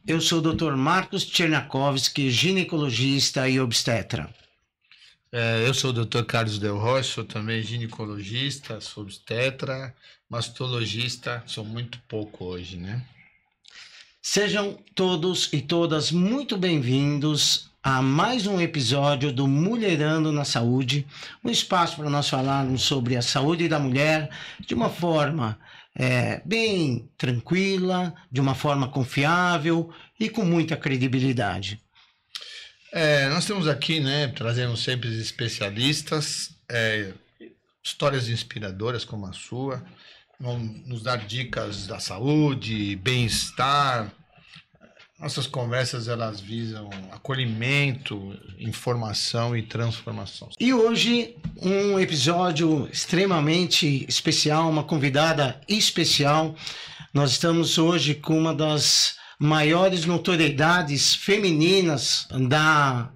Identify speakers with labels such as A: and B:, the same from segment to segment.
A: Eu sou o Dr. Marcos Tcherniakowski, ginecologista e obstetra.
B: Eu sou o Dr. Carlos Del Roy, sou também ginecologista, sou obstetra, mastologista, sou muito pouco hoje, né?
A: Sejam todos e todas muito bem-vindos a mais um episódio do Mulherando na Saúde, um espaço para nós falarmos sobre a saúde da mulher de uma forma bem tranquila, de uma forma confiável e com muita credibilidade.
B: Nós temos aqui, né, trazemos sempre especialistas, histórias inspiradoras como a sua, vão nos dar dicas da saúde, bem-estar. Nossas conversas, elas visam acolhimento, informação e transformação.
A: E hoje, um episódio extremamente especial, uma convidada especial. Nós estamos hoje com uma das maiores notoriedades femininas da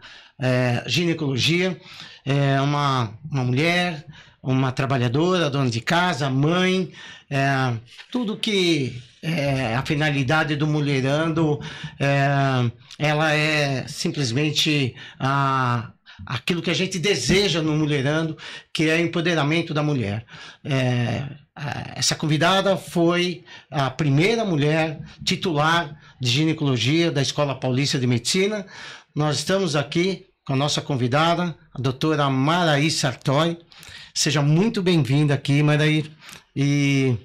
A: ginecologia. É uma mulher, uma trabalhadora, dona de casa, mãe, tudo que a finalidade do Mulherando, ela é simplesmente aquilo que a gente deseja no Mulherando, que é o empoderamento da mulher. Essa convidada foi a primeira mulher titular de ginecologia da Escola Paulista de Medicina. Nós estamos aqui com a nossa convidada, a doutora Maraí Sartori. Seja muito bem-vinda aqui, Maraí. E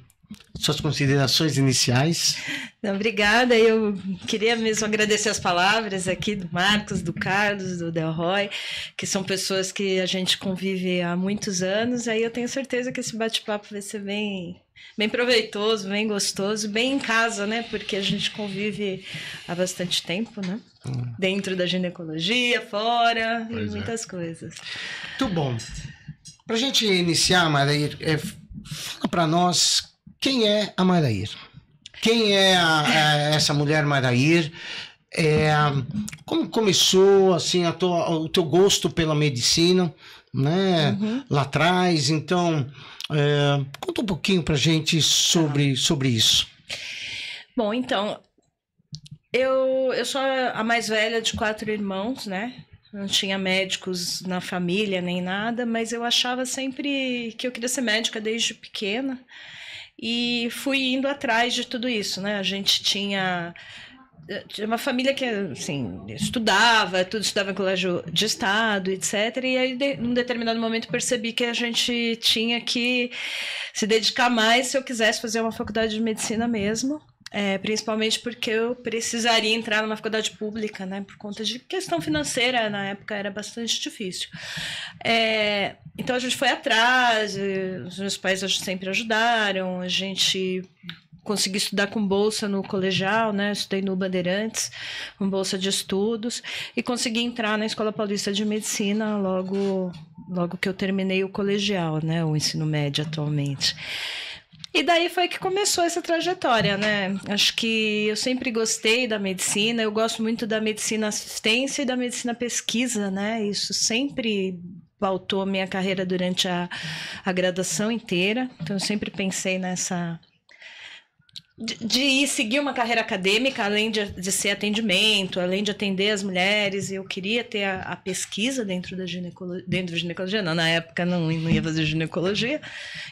A: suas considerações iniciais.
C: Obrigada, eu queria mesmo agradecer as palavras aqui do Marcos, do Carlos, do Del Roy, que são pessoas que a gente convive há muitos anos, aí eu tenho certeza que esse bate-papo vai ser bem proveitoso, bem gostoso, bem em casa, né, porque a gente convive há bastante tempo, né, dentro da ginecologia, fora, e muitas coisas.
A: Muito bom. Para a gente iniciar, Maraí, fala para nós quem é a Maraí. Quem é essa mulher Maraí? Como começou assim o teu gosto pela medicina, né? Lá atrás? Então, conta um pouquinho pra gente sobre isso.
C: Bom, então, eu sou a mais velha de 4 irmãos, né? Não tinha médicos na família nem nada, mas eu achava sempre que eu queria ser médica desde pequena. E fui indo atrás de tudo isso, né? A gente tinha uma família que, assim, estudava em colégio de estado, etc. E aí, num determinado momento, percebi que a gente tinha que se dedicar mais se eu quisesse fazer uma faculdade de medicina mesmo. Principalmente porque eu precisaria entrar numa faculdade pública, né? Por conta de questão financeira, na época era bastante difícil. Então a gente foi atrás, os meus pais sempre ajudaram, a gente consegui estudar com bolsa no colegial, né? Estudei no Bandeirantes, com bolsa de estudos, e consegui entrar na Escola Paulista de Medicina logo que eu terminei o colegial, né? O ensino médio atualmente. E daí foi que começou essa trajetória, né? Acho que eu sempre gostei da medicina, eu gosto muito da medicina assistência e da medicina pesquisa, né? Isso sempre pautou a minha carreira durante a graduação inteira. Então, eu sempre pensei nessa de ir seguir uma carreira acadêmica, além de ser atendimento, além de atender as mulheres. Eu queria ter a pesquisa dentro da ginecologia, não, na época não ia fazer ginecologia,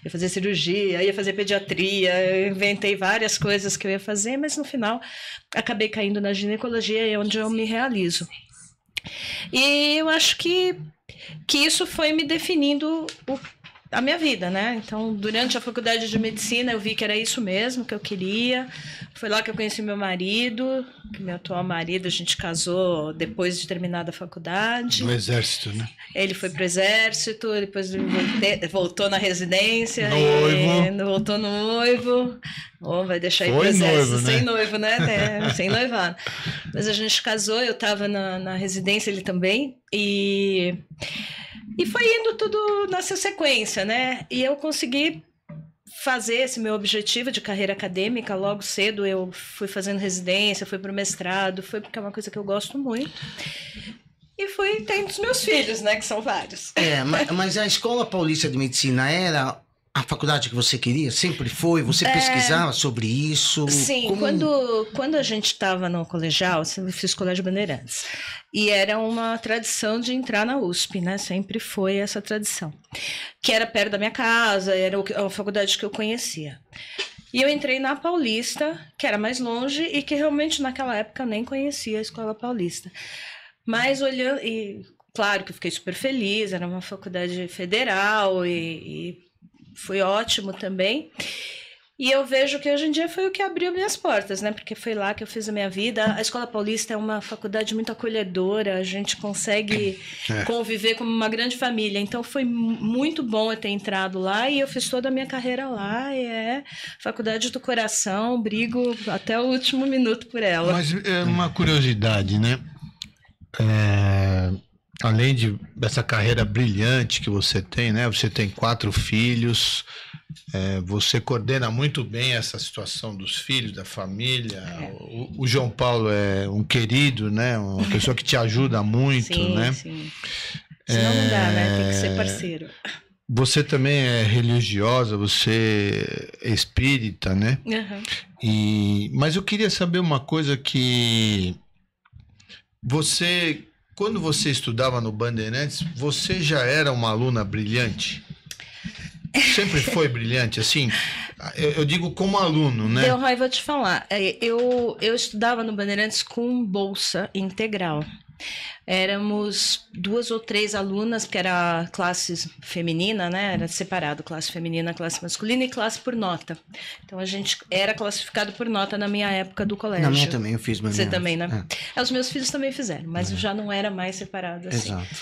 C: ia fazer cirurgia, ia fazer pediatria, eu inventei várias coisas que eu ia fazer, mas no final acabei caindo na ginecologia, é onde eu me realizo. E eu acho que isso foi me definindo a minha vida, né? Então, durante a faculdade de medicina, eu vi que era isso mesmo que eu queria. Foi lá que eu conheci meu marido, meu atual marido. A gente casou depois de terminada a faculdade.
B: No exército, né?
C: Ele foi pro exército, depois voltou na residência.
B: Noivo.
C: Voltou noivo. Vai deixar ele pro
B: Foi
C: exército
B: noivo, né?
C: sem noivo, né? Sem noivado. Mas a gente casou, eu estava na residência, ele também. E foi indo tudo nessa sequência, né? E eu consegui fazer esse meu objetivo de carreira acadêmica logo cedo. Eu fui fazendo residência, fui para o mestrado, foi porque é uma coisa que eu gosto muito. E fui tendo os meus filhos, né? Que são vários.
A: Mas a Escola Paulista de Medicina era a faculdade que você queria? Sempre foi? Você pesquisava sobre isso?
C: Sim, quando a gente estava no colegial, eu fiz Colégio Bandeirantes, e era uma tradição de entrar na USP, né? Sempre foi essa tradição. Que era perto da minha casa, era a faculdade que eu conhecia. E eu entrei na Paulista, que era mais longe, e que realmente naquela época eu nem conhecia a Escola Paulista. Mas olhando, e claro que eu fiquei super feliz, era uma faculdade federal e foi ótimo também. E eu vejo que hoje em dia foi o que abriu minhas portas, né? Porque foi lá que eu fiz a minha vida. A Escola Paulista é uma faculdade muito acolhedora, a gente consegue conviver como uma grande família. Então foi muito bom eu ter entrado lá e eu fiz toda a minha carreira lá. E é faculdade do coração, brigo até o último minuto por ela.
B: Mas é uma curiosidade, né? Além dessa carreira brilhante que você tem, né? Você tem 4 filhos, você coordena muito bem essa situação dos filhos, da família. O João Paulo é um querido, né? Uma pessoa que te ajuda muito,
C: sim,
B: né?
C: Sim. Senão não dá, né? Tem que ser parceiro.
B: Você também é religiosa, você é espírita, né?
C: Uhum.
B: Mas eu queria saber uma coisa que você... Quando você estudava no Bandeirantes, você já era uma aluna brilhante? Sempre foi brilhante, assim? Eu digo como aluno, né?
C: Delroy, vou te falar. Eu estudava no Bandeirantes com bolsa integral. Éramos 2 ou 3 alunas, porque era classe feminina, né? Era separado, classe feminina, classe masculina e classe por nota. Então a gente era classificado por nota na minha época do colégio.
A: Na minha também, eu fiz.
C: Você também, né? Os meus filhos também fizeram, mas já não era mais separado assim.
A: Exato.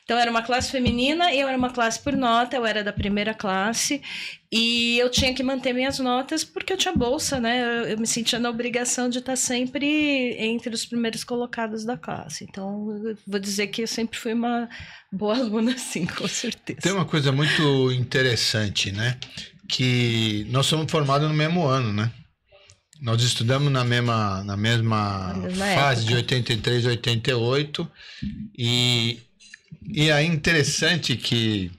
C: Então era uma classe feminina e eu era uma classe por nota, eu era da primeira classe e eu tinha que manter minhas notas porque eu tinha bolsa, né? Eu me sentia na obrigação de estar sempre entre os primeiros colocados da classe. Então eu vou dizer que eu sempre fui uma boa aluna, sim, com certeza.
B: Tem uma coisa muito interessante, né? Que nós somos formados no mesmo ano, né? Nós estudamos na mesma fase época. De 83 a 88 E é interessante que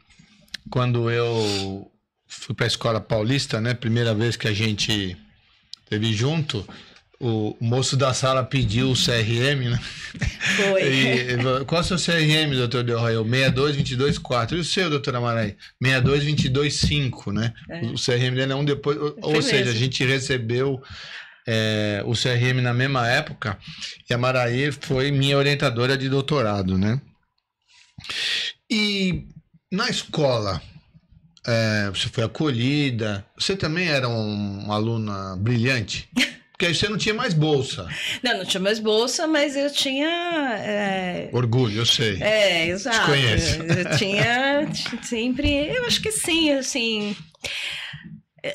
B: quando eu fui para a Escola Paulista, né, primeira vez que a gente esteve junto, o moço da sala pediu o CRM, né?
C: Foi.
B: Qual é o seu CRM, doutor Delroy? 62224. E o seu, doutora Maraí? 62225, né? O CRM dele é um depois. Ou seja, a gente recebeu o CRM na mesma época e a Maraí foi minha orientadora de doutorado, né? E na escola, você foi acolhida, você também era uma aluna brilhante? Porque aí você não tinha mais bolsa.
C: Não tinha mais bolsa, mas eu tinha...
B: Orgulho, eu sei.
C: Exato.
B: Te conheço.
C: Eu tinha sempre... Eu acho que sim, assim...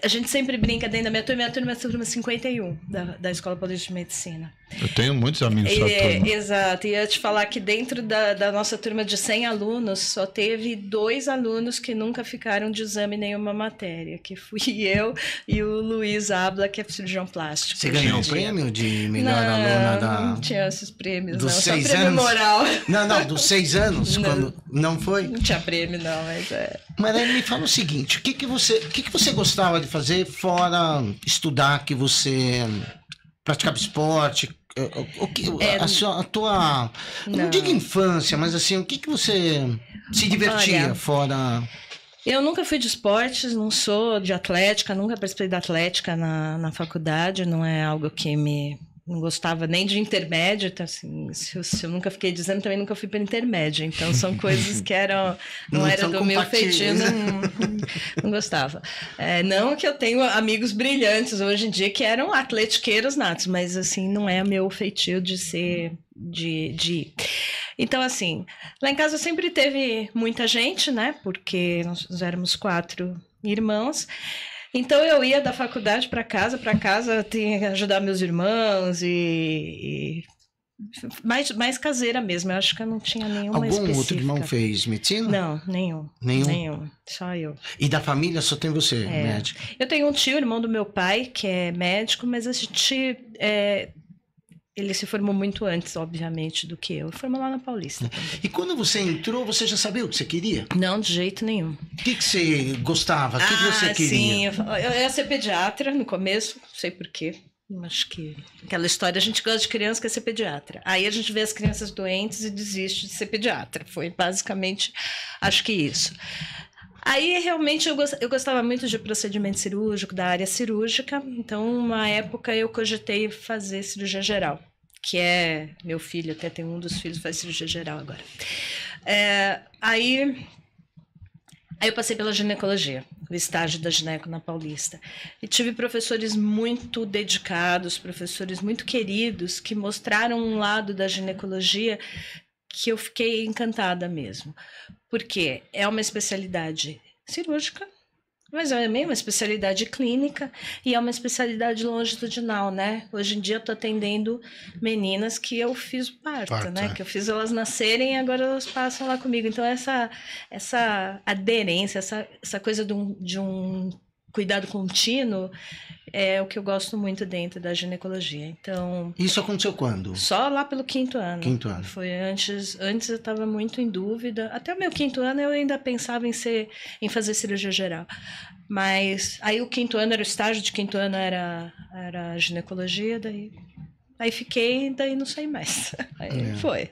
C: A gente sempre brinca dentro da minha turma é a turma 51 da Escola Paulista de Medicina.
B: Eu tenho muitos amigos da turma.
C: Exato, e eu ia te falar que dentro da nossa turma de 100 alunos, só teve 2 alunos que nunca ficaram de exame em nenhuma matéria, que fui eu e o Luiz Abla, que é cirurgião plástico.
A: Você ganhou o prêmio de melhor aluna da...
C: Não tinha esses prêmios,
A: dos
C: não,
A: 6
C: só prêmio
A: anos?
C: moral.
A: Não, dos 6 anos, quando não foi?
C: Não tinha prêmio, não, mas
A: Mas aí me fala o seguinte, o que você gostava de fazer fora estudar, que você praticava esporte? A tua, não digo infância, mas assim, o que você se divertia fora?
C: Eu nunca fui de esportes, não sou de atlética, nunca participei da atlética na faculdade, não é algo que não gostava nem de intermédio, então, assim, se eu nunca fiquei dizendo, também nunca fui para intermédio. Então, são coisas que não era do meu feitio, não gostava. Não que eu tenho amigos brilhantes hoje em dia que eram atletiqueiros natos, mas, assim, não é meu feitio de ser... de ir. Então, assim, lá em casa sempre teve muita gente, né? Porque nós éramos 4 irmãos. Então eu ia da faculdade para casa, tinha que ajudar meus irmãos e mais caseira mesmo. Eu acho que eu não tinha nenhuma específica.
A: Algum outro irmão fez medicina?
C: Não, nenhum. Só eu.
A: E da família só tem você, médico? Eu
C: tenho um tio, irmão do meu pai, que é médico, mas a gente... ele se formou muito antes, obviamente, do que eu. Formou lá na Paulista também.
A: E quando você entrou, você já sabia o que você queria?
C: Não, de jeito nenhum.
A: O que você gostava? O que você queria?
C: Sim, eu ia ser pediatra no começo, não sei porquê. Acho que aquela história, a gente gosta de criança, quer ser pediatra. Aí a gente vê as crianças doentes e desiste de ser pediatra. Foi basicamente, acho que isso. Aí, realmente, eu gostava muito de procedimento cirúrgico, da área cirúrgica. Então, uma época, eu cogitei fazer cirurgia geral, que é... Meu filho, até tem um dos filhos que faz cirurgia geral agora. Aí eu passei pela ginecologia, o estágio da gineco na Paulista. E tive professores muito dedicados, professores muito queridos, que mostraram um lado da ginecologia que eu fiquei encantada mesmo. Porque é uma especialidade cirúrgica, mas é também uma especialidade clínica e é uma especialidade longitudinal, né? Hoje em dia eu estou atendendo meninas que eu fiz o parto, né? Que eu fiz elas nascerem e agora elas passam lá comigo. Então essa aderência, essa coisa de um cuidado contínuo é o que eu gosto muito dentro da ginecologia. Então,
A: isso aconteceu quando?
C: Só lá pelo 5º ano.
A: 5º ano.
C: Foi antes eu estava muito em dúvida. Até o meu 5º ano eu ainda pensava em fazer cirurgia geral. Mas aí o 5º ano era o estágio de 5º ano era ginecologia, aí fiquei, daí não saí mais. Aí foi.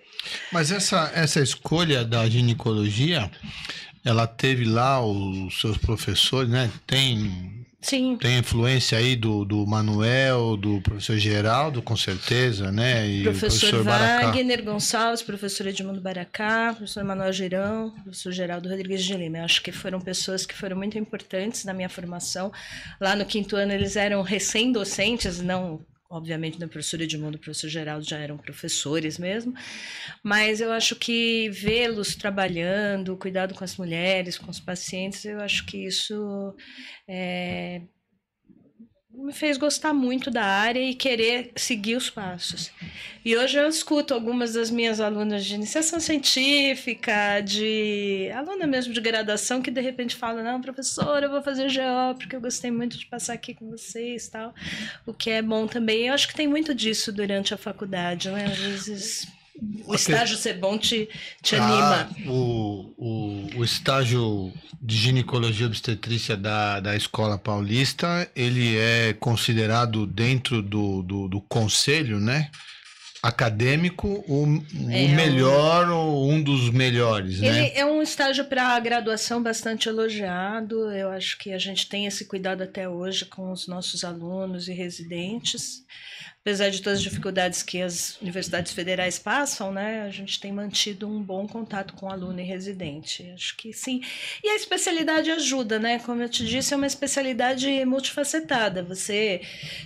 B: Mas essa escolha da ginecologia, ela teve lá os seus professores, né?
C: Sim.
B: Tem influência aí do Manuel, do professor Geraldo, com certeza, né? E
C: professor Wagner Gonçalves, professor Edmundo Baracá, professor Manuel Girão, professor Geraldo Rodrigues de Lima. Eu acho que foram pessoas que foram muito importantes na minha formação. Lá no 5º ano eles eram recém-docentes, não... Obviamente, o professor Edmundo e o professor Geraldo já eram professores mesmo, mas eu acho que vê-los trabalhando, cuidado com as mulheres, com os pacientes, eu acho que isso me fez gostar muito da área e querer seguir os passos. E hoje eu escuto algumas das minhas alunas de iniciação científica, aluna mesmo de graduação, que de repente falam, não, professora, eu vou fazer GO, porque eu gostei muito de passar aqui com vocês, tal. O que é bom também. Eu acho que tem muito disso durante a faculdade, né? Às vezes... O estágio ser bom te anima.
B: O estágio de ginecologia e obstetrícia da Escola Paulista, ele é considerado dentro do conselho, né? Acadêmico, o melhor ou um dos melhores, né?
C: Ele é um estágio para graduação bastante elogiado. Eu acho que a gente tem esse cuidado até hoje com os nossos alunos e residentes. Apesar de todas as dificuldades que as universidades federais passam, né, a gente tem mantido um bom contato com aluno e residente. Acho que sim. E a especialidade ajuda, né? Como eu te disse, é uma especialidade multifacetada. Se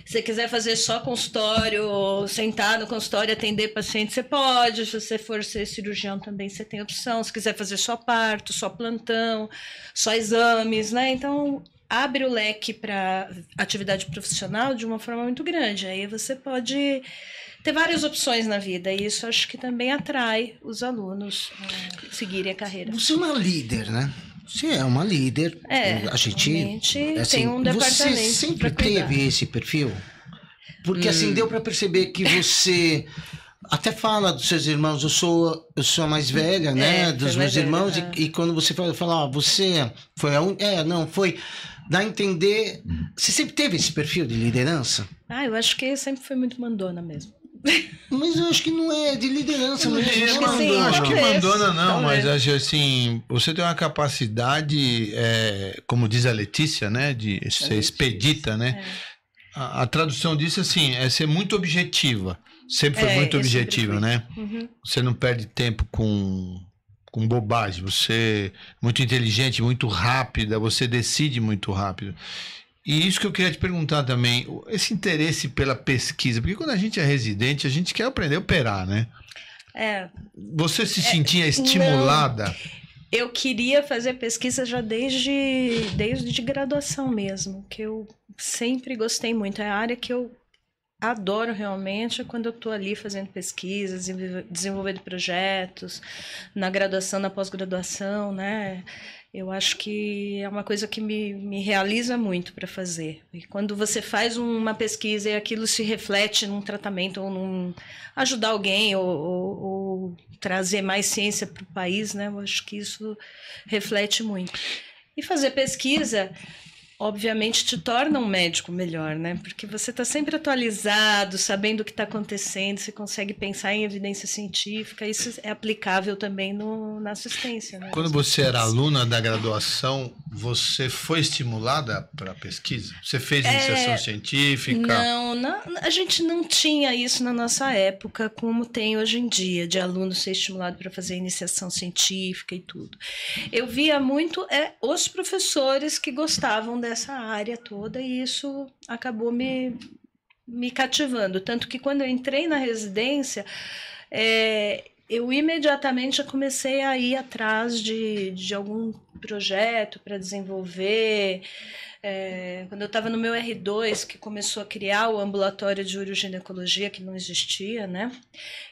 C: você quiser fazer só consultório, sentar no consultório e atender paciente, você pode. Se você for ser cirurgião também, você tem opção. Se quiser fazer só parto, só plantão, só exames, né? Então... abre o leque para atividade profissional de uma forma muito grande. Aí você pode ter várias opções na vida, e isso acho que também atrai os alunos a seguirem a carreira.
A: Você é uma líder, né? Você é uma líder. A gente assim,
C: tem um departamento.
A: Você sempre teve esse perfil? Porque assim, deu para perceber que você... Até fala dos seus irmãos, eu sou a mais velha, né? Dos meus irmãos, e quando você fala, você foi a única... foi... Dá a entender... Você sempre teve esse perfil de liderança?
C: Eu acho que sempre foi muito mandona mesmo.
A: Mas eu acho que não é de liderança.
B: Acho que mandona não, mas acho assim, você tem uma capacidade, como diz a Letícia, né? De ser expedita, né? A tradução disso, assim, é ser muito objetiva. Sempre foi muito objetiva, né?
C: Uhum.
B: Você não perde tempo com bobagem. Você é muito inteligente, muito rápida, você decide muito rápido. E isso que eu queria te perguntar também, esse interesse pela pesquisa, porque quando a gente é residente, a gente quer aprender a operar, né? Você se sentia estimulada?
C: Não. Eu queria fazer pesquisa já desde graduação mesmo, que eu sempre gostei muito. É a área que eu adoro realmente quando eu estou ali fazendo pesquisas, desenvolvendo projetos, na graduação, na pós-graduação, né? Eu acho que é uma coisa que me realiza muito para fazer. E quando você faz uma pesquisa e aquilo se reflete num tratamento, ou ajudar alguém, ou trazer mais ciência para o país, né? Eu acho que isso reflete muito. E fazer pesquisa, obviamente, te torna um médico melhor, né? Porque você está sempre atualizado, sabendo o que está acontecendo, você consegue pensar em evidência científica, isso é aplicável também na assistência. Né?
B: Quando você era aluna da graduação, você foi estimulada para pesquisa? Você fez iniciação científica?
C: Não, a gente não tinha isso na nossa época, como tem hoje em dia, de aluno ser estimulado para fazer iniciação científica e tudo. Eu via muito os professores que gostavam dessa área toda, e isso acabou me cativando. Tanto que quando eu entrei na residência, eu imediatamente comecei a ir atrás de algum projeto para desenvolver. Quando eu estava no meu R2, que começou a criar o ambulatório de uroginecologia, que não existia, né?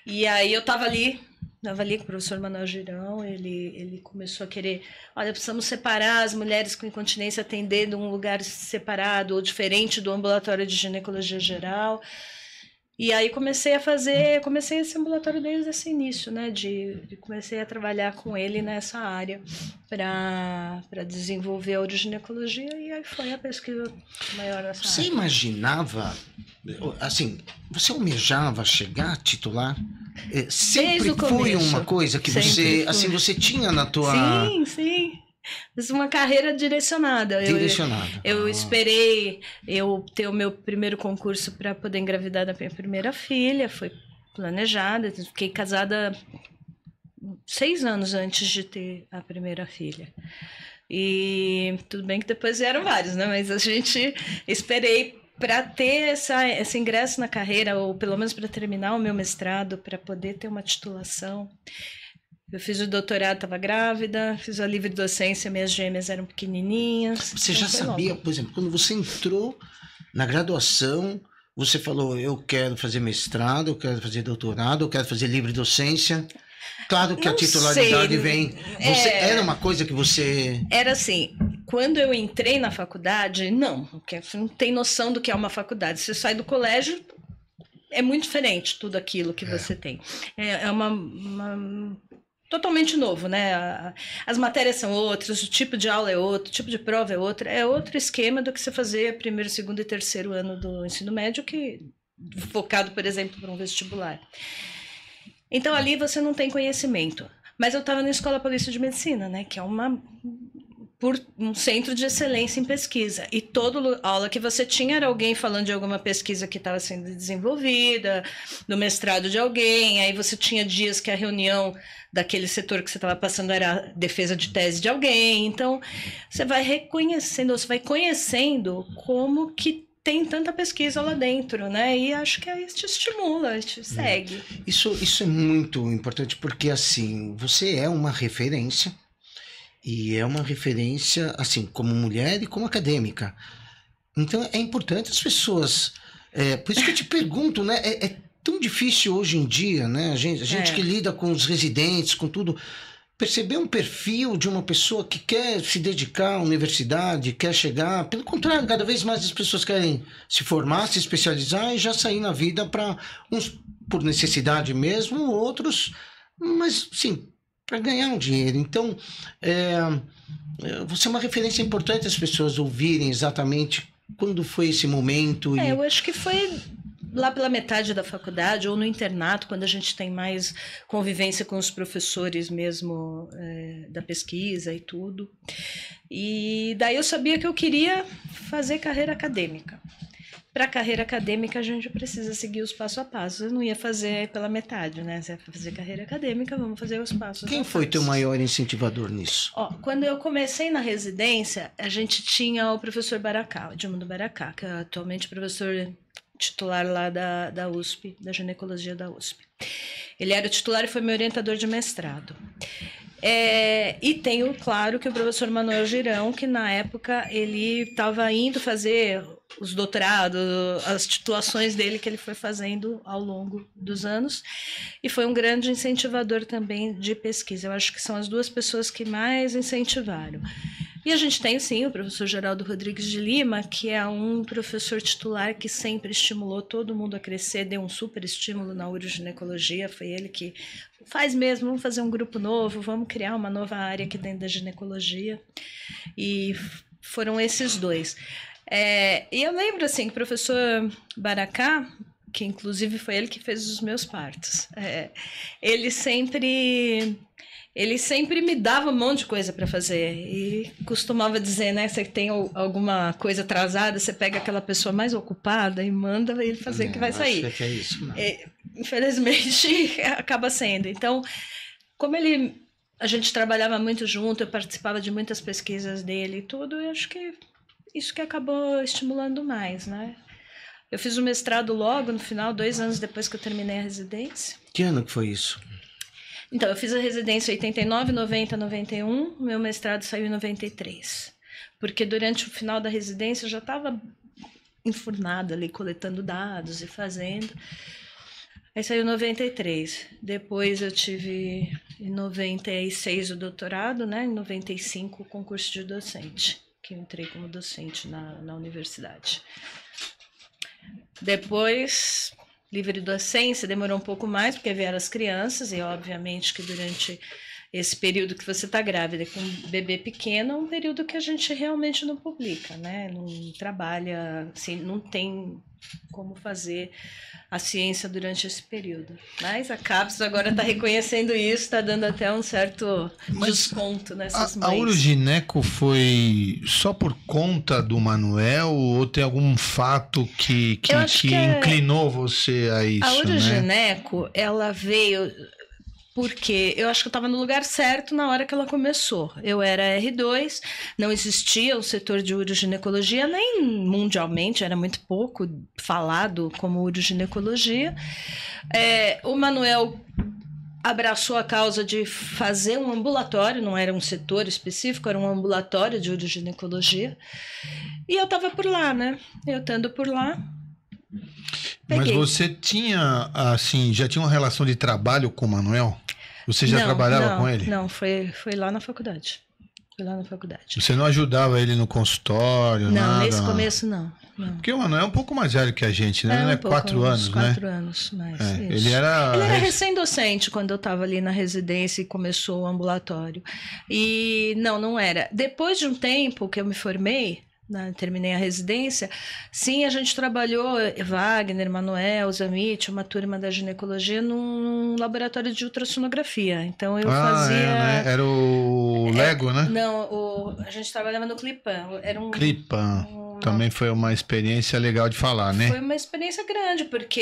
C: E aí eu estava ali com o professor Manuel Girão, ele começou a querer, olha, precisamos separar as mulheres com incontinência, atender de um lugar separado ou diferente do ambulatório de ginecologia geral. E aí comecei esse ambulatório desde esse início, né? Comecei a trabalhar com ele nessa área para desenvolver a uroginecologia, e aí foi a pesquisa maior nessa área.
A: Você imaginava, assim, você almejava chegar a titular? Sempre foi uma coisa que você, assim, você tinha na tua...
C: Sim. Fiz uma carreira direcionada. Eu esperei eu ter o meu primeiro concurso para poder engravidar da minha primeira filha. Foi planejada. Fiquei casada 6 anos antes de ter a primeira filha. E tudo bem que depois vieram vários, né? Mas a gente esperei para ter esse ingresso na carreira, ou pelo menos para terminar o meu mestrado, para poder ter uma titulação. Eu fiz o doutorado, estava grávida, fiz a livre docência, minhas gêmeas eram pequenininhas.
A: Você já sabia, por exemplo, quando você entrou na graduação, você falou, eu quero fazer mestrado, eu quero fazer doutorado, eu quero fazer livre docência. Claro que a titularidade vem... Era uma coisa que você...
C: Era assim, quando eu entrei na faculdade, não, porque você não tem noção do que é uma faculdade. Você sai do colégio, é muito diferente tudo aquilo que você tem. É totalmente novo, né? As matérias são outras, o tipo de aula é outro, o tipo de prova é outro esquema do que você fazer primeiro, segundo e terceiro ano do ensino médio, focado, por exemplo, para um vestibular. Então, ali você não tem conhecimento. Mas eu estava na Escola Paulista de Medicina, né? Que é um centro de excelência em pesquisa. E toda aula que você tinha era alguém falando de alguma pesquisa que estava sendo desenvolvida, do mestrado de alguém. Aí você tinha dias que a reunião daquele setor que você estava passando era a defesa de tese de alguém. Então, você vai conhecendo como que tem tanta pesquisa lá dentro, né? E acho que aí te estimula, te segue.
A: Isso é muito importante, porque assim, você é uma referência, e é uma referência, assim, como mulher e como acadêmica. Então, é importante as pessoas... por isso que eu te pergunto, né? É tão difícil hoje em dia, né? A gente que lida com os residentes, com tudo... Perceber um perfil de uma pessoa que quer se dedicar à universidade, quer chegar... Pelo contrário, cada vez mais as pessoas querem se formar, se especializar e já sair na vida para uns por necessidade mesmo, outros... Mas, sim... para ganhar um dinheiro. Então, você é uma referência importante as pessoas ouvirem exatamente quando foi esse momento.
C: Eu acho que foi lá pela metade da faculdade ou no internato, quando a gente tem mais convivência com os professores mesmo da pesquisa e tudo. E daí eu sabia que eu queria fazer carreira acadêmica. Para a carreira acadêmica, a gente precisa seguir os passo a passo. Eu não ia fazer pela metade, né? Você vai fazer carreira acadêmica, vamos fazer os passos a passo.
A: Quem foi teu maior incentivador nisso?
C: Quando eu comecei na residência, a gente tinha o professor Baracá, o Edmundo Baracá, que é atualmente professor titular lá da USP, da ginecologia da USP. Ele era o titular e foi meu orientador de mestrado. E tenho, claro, que o professor Manuel Girão, que na época ele estava indo fazer os doutorados, as titulações dele que ele foi fazendo ao longo dos anos, e foi um grande incentivador também de pesquisa. Eu acho que são as duas pessoas que mais incentivaram. E a gente tem, sim, o professor Geraldo Rodrigues de Lima, que é um professor titular que sempre estimulou todo mundo a crescer, deu um super estímulo na uroginecologia, foi ele que faz mesmo, vamos fazer um grupo novo, vamos criar uma nova área aqui dentro da ginecologia. E foram esses dois. E eu lembro, assim, que o professor Baracá, que inclusive foi ele que fez os meus partos, ele sempre me dava um monte de coisa para fazer e costumava dizer, né, você tem alguma coisa atrasada, você pega aquela pessoa mais ocupada e manda ele fazer que vai sair.
A: Acho que é isso,
C: infelizmente, acaba sendo. Então, como a gente trabalhava muito junto, eu participava de muitas pesquisas dele e tudo, eu acho que isso que acabou estimulando mais, né? Eu fiz o mestrado logo no final, 2 anos depois que eu terminei a residência.
A: Que ano que foi isso?
C: Então, eu fiz a residência em 89, 90, 91, meu mestrado saiu em 93. Porque durante o final da residência eu já estava enfurnada ali, coletando dados e fazendo. Aí saiu em 93. Depois eu tive em 96 o doutorado, né? Em 95 o concurso de docente, que eu entrei como docente na universidade. Depois, livre docência, demorou um pouco mais, porque vieram as crianças, e obviamente que durante esse período que você está grávida com um bebê pequeno, é um período que a gente realmente não publica, né? Não trabalha, assim, não tem como fazer a ciência durante esse período. Mas a CAPES agora está reconhecendo isso, está dando até um certo desconto nessas mães.
B: A urogineco foi só por conta do Manuel ou tem algum fato que inclinou você a isso?
C: A urogineco, ela veio porque eu acho que eu estava no lugar certo na hora que ela começou. Eu era R2, não existia o setor de uroginecologia, nem mundialmente, era muito pouco falado como uroginecologia. O Manuel abraçou a causa de fazer um ambulatório, não era um setor específico, era um ambulatório de uroginecologia. E eu estava por lá, né? Eu estando por lá,
B: peguei. Mas você tinha, assim, já tinha uma relação de trabalho com o Manuel? Você já trabalhava com ele?
C: Não, foi lá na faculdade.
B: Você não ajudava ele no consultório, nada?
C: Não, nesse começo não.
B: Porque o Manuel é um pouco mais velho que a gente, né? Ele é 4 anos, né?
C: 4 anos mais.
B: Ele era
C: recém-docente quando eu estava ali na residência e começou o ambulatório. E não era. Depois de um tempo que eu me formei, terminei a residência, sim, a gente trabalhou, Wagner, Manuel, Zamit, uma turma da ginecologia, num laboratório de ultrassonografia. Então eu fazia...
B: Era o Lego, né?
C: Não, a gente trabalhava no Clipan. Era um
B: Clipan. Também foi uma experiência legal de falar, né?
C: Foi uma experiência grande, porque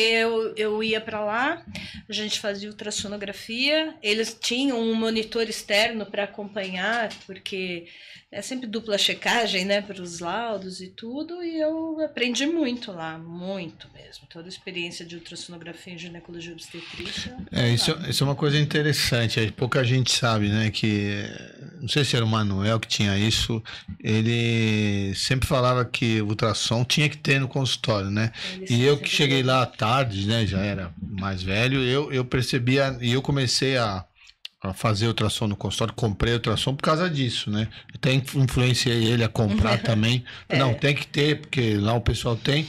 C: eu ia para lá, a gente fazia ultrassonografia, eles tinham um monitor externo para acompanhar, porque é sempre dupla checagem, né, para os laudos e tudo, e eu aprendi muito lá, muito mesmo. Toda a experiência de ultrassonografia em ginecologia obstetrícia.
B: Isso é uma coisa interessante, pouca gente sabe, né, que, não sei se era o Manuel que tinha isso, ele sempre falava que o ultrassom tinha que ter no consultório, né, e eu que cheguei lá à tarde, né, já era mais velho, eu percebia, e eu comecei a fazer ultrassom no consultório, comprei ultrassom por causa disso, né? Até influenciei ele a comprar também. Não, tem que ter, porque lá o pessoal tem.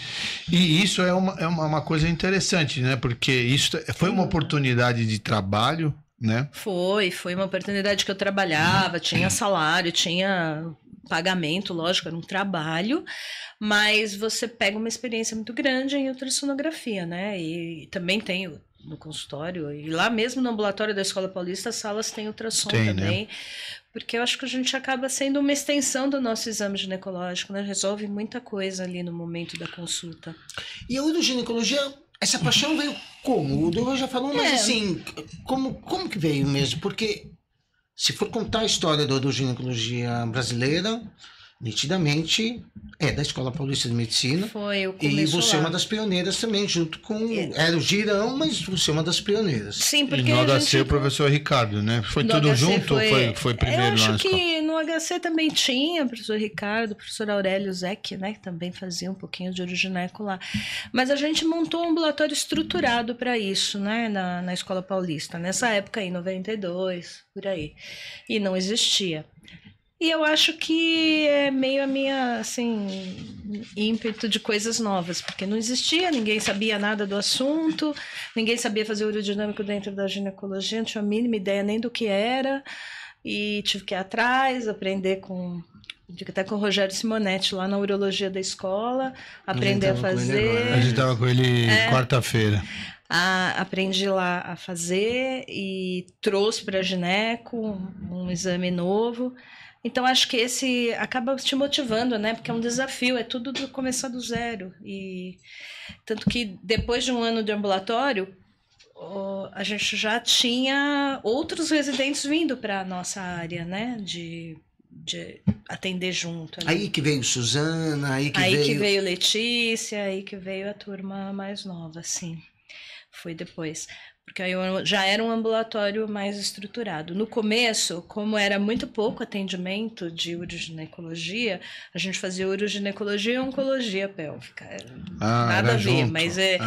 B: E isso é uma coisa interessante, né? Porque isso foi uma oportunidade de trabalho, né?
C: Foi uma oportunidade que eu trabalhava, tinha salário, tinha pagamento, lógico, era um trabalho, mas você pega uma experiência muito grande em ultrassonografia, né? E também tem no consultório, e lá mesmo no ambulatório da Escola Paulista, as salas têm ultrassom também, né? Porque eu acho que a gente acaba sendo uma extensão do nosso exame ginecológico, né? Resolve muita coisa ali no momento da consulta.
A: E a uroginecologia, essa paixão veio como? O Dor já falou, mas assim, como que veio mesmo? Porque se for contar a história da uroginecologia brasileira, nitidamente é da Escola Paulista de Medicina.
C: Foi, eu
A: E você é
C: lá.
A: uma das pioneiras também, junto com... Era o Girão, mas você é uma das pioneiras.
C: Sim, porque
B: e no HC o professor Ricardo, né? Foi tudo HC junto ou foi primeiro lá na escola?
C: Eu acho que no HC também tinha o professor Ricardo, o professor Aurélio Zec, né? Que também fazia um pouquinho de urogineco lá. Mas a gente montou um ambulatório estruturado para isso, né? Na Escola Paulista. Nessa época aí, 92, por aí. E não existia. E eu acho que é meio a minha, assim, ímpeto de coisas novas, porque não existia, ninguém sabia nada do assunto, ninguém sabia fazer urodinâmico dentro da ginecologia, não tinha a mínima ideia nem do que era, e tive que ir atrás, aprender até com o Rogério Simonetti, lá na urologia da escola, aprender a fazer.
B: A gente estava com ele quarta-feira.
C: Aprendi lá a fazer e trouxe para a gineco um exame novo. Então, acho que esse acaba te motivando, né? Porque é um desafio, é tudo começar do zero. E tanto que depois de um ano de ambulatório, a gente já tinha outros residentes vindo para a nossa área, né? De atender junto. Ali.
A: Aí que veio Suzana, aí
C: que veio Letícia, aí que veio a turma mais nova, sim. Foi depois. Porque aí já era um ambulatório mais estruturado. No começo, como era muito pouco atendimento de uroginecologia, a gente fazia uroginecologia e oncologia pélvica. Nada a ver, junto. Mas é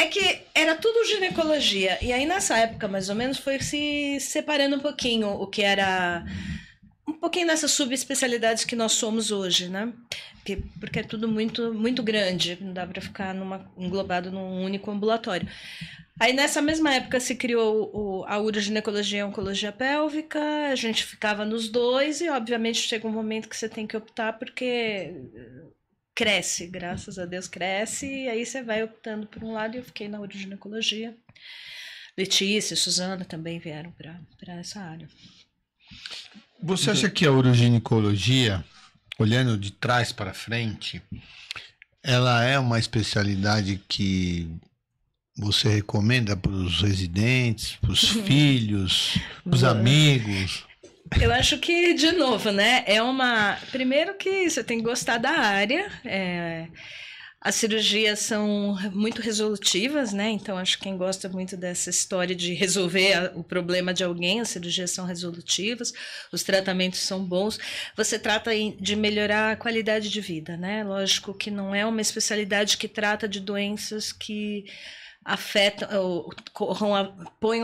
C: que era tudo ginecologia. E aí nessa época, mais ou menos, foi se separando um pouquinho o que era... Um pouquinho dessas subespecialidades que nós somos hoje, né? Porque é tudo muito, muito grande. Não dá para ficar englobado num único ambulatório. Aí, nessa mesma época, se criou a uroginecologia e a oncologia pélvica, a gente ficava nos dois e, obviamente, chega um momento que você tem que optar porque cresce, graças a Deus cresce, e aí você vai optando por um lado e eu fiquei na uroginecologia. Letícia e Suzana também vieram para essa área.
B: Você acha que a uroginecologia, olhando de trás para frente, ela é uma especialidade que... Você recomenda para os residentes, para os filhos, para os amigos?
C: Eu acho que, de novo, né? Primeiro que você tem que gostar da área. As cirurgias são muito resolutivas, né? Então, acho que quem gosta muito dessa história de resolver o problema de alguém, as cirurgias são resolutivas, os tratamentos são bons. Você trata de melhorar a qualidade de vida, né? Lógico que não é uma especialidade que trata de doenças que afetam, põem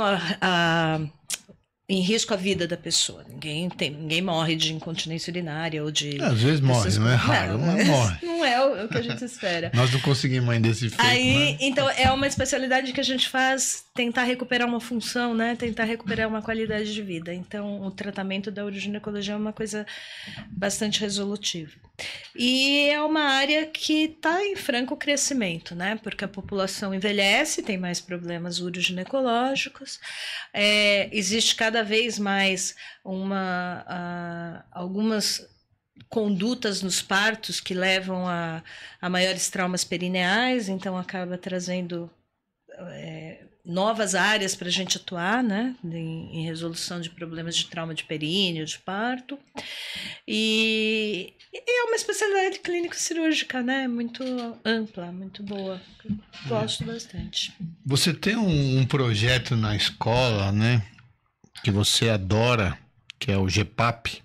C: em risco a vida da pessoa. Ninguém morre de incontinência urinária ou de...
B: Às vezes morre, não é raro, mas morre.
C: Não é o que a gente espera.
B: Nós não conseguimos ainda esse feito.
C: Aí, então, é uma especialidade que a gente faz tentar recuperar uma função, né? Tentar recuperar uma qualidade de vida. Então, o tratamento da uroginecologia é uma coisa bastante resolutiva. E é uma área que está em franco crescimento, né? Porque a população envelhece, tem mais problemas uroginecológicos, existe cada vez mais algumas condutas nos partos que levam a maiores traumas perineais, então acaba trazendo novas áreas para a gente atuar, né, em resolução de problemas de trauma de períneo, de parto. E é uma especialidade clínico-cirúrgica, né, muito ampla, muito boa. Gosto bastante.
B: Você tem um projeto na escola, né, que você adora, que é o GPAP.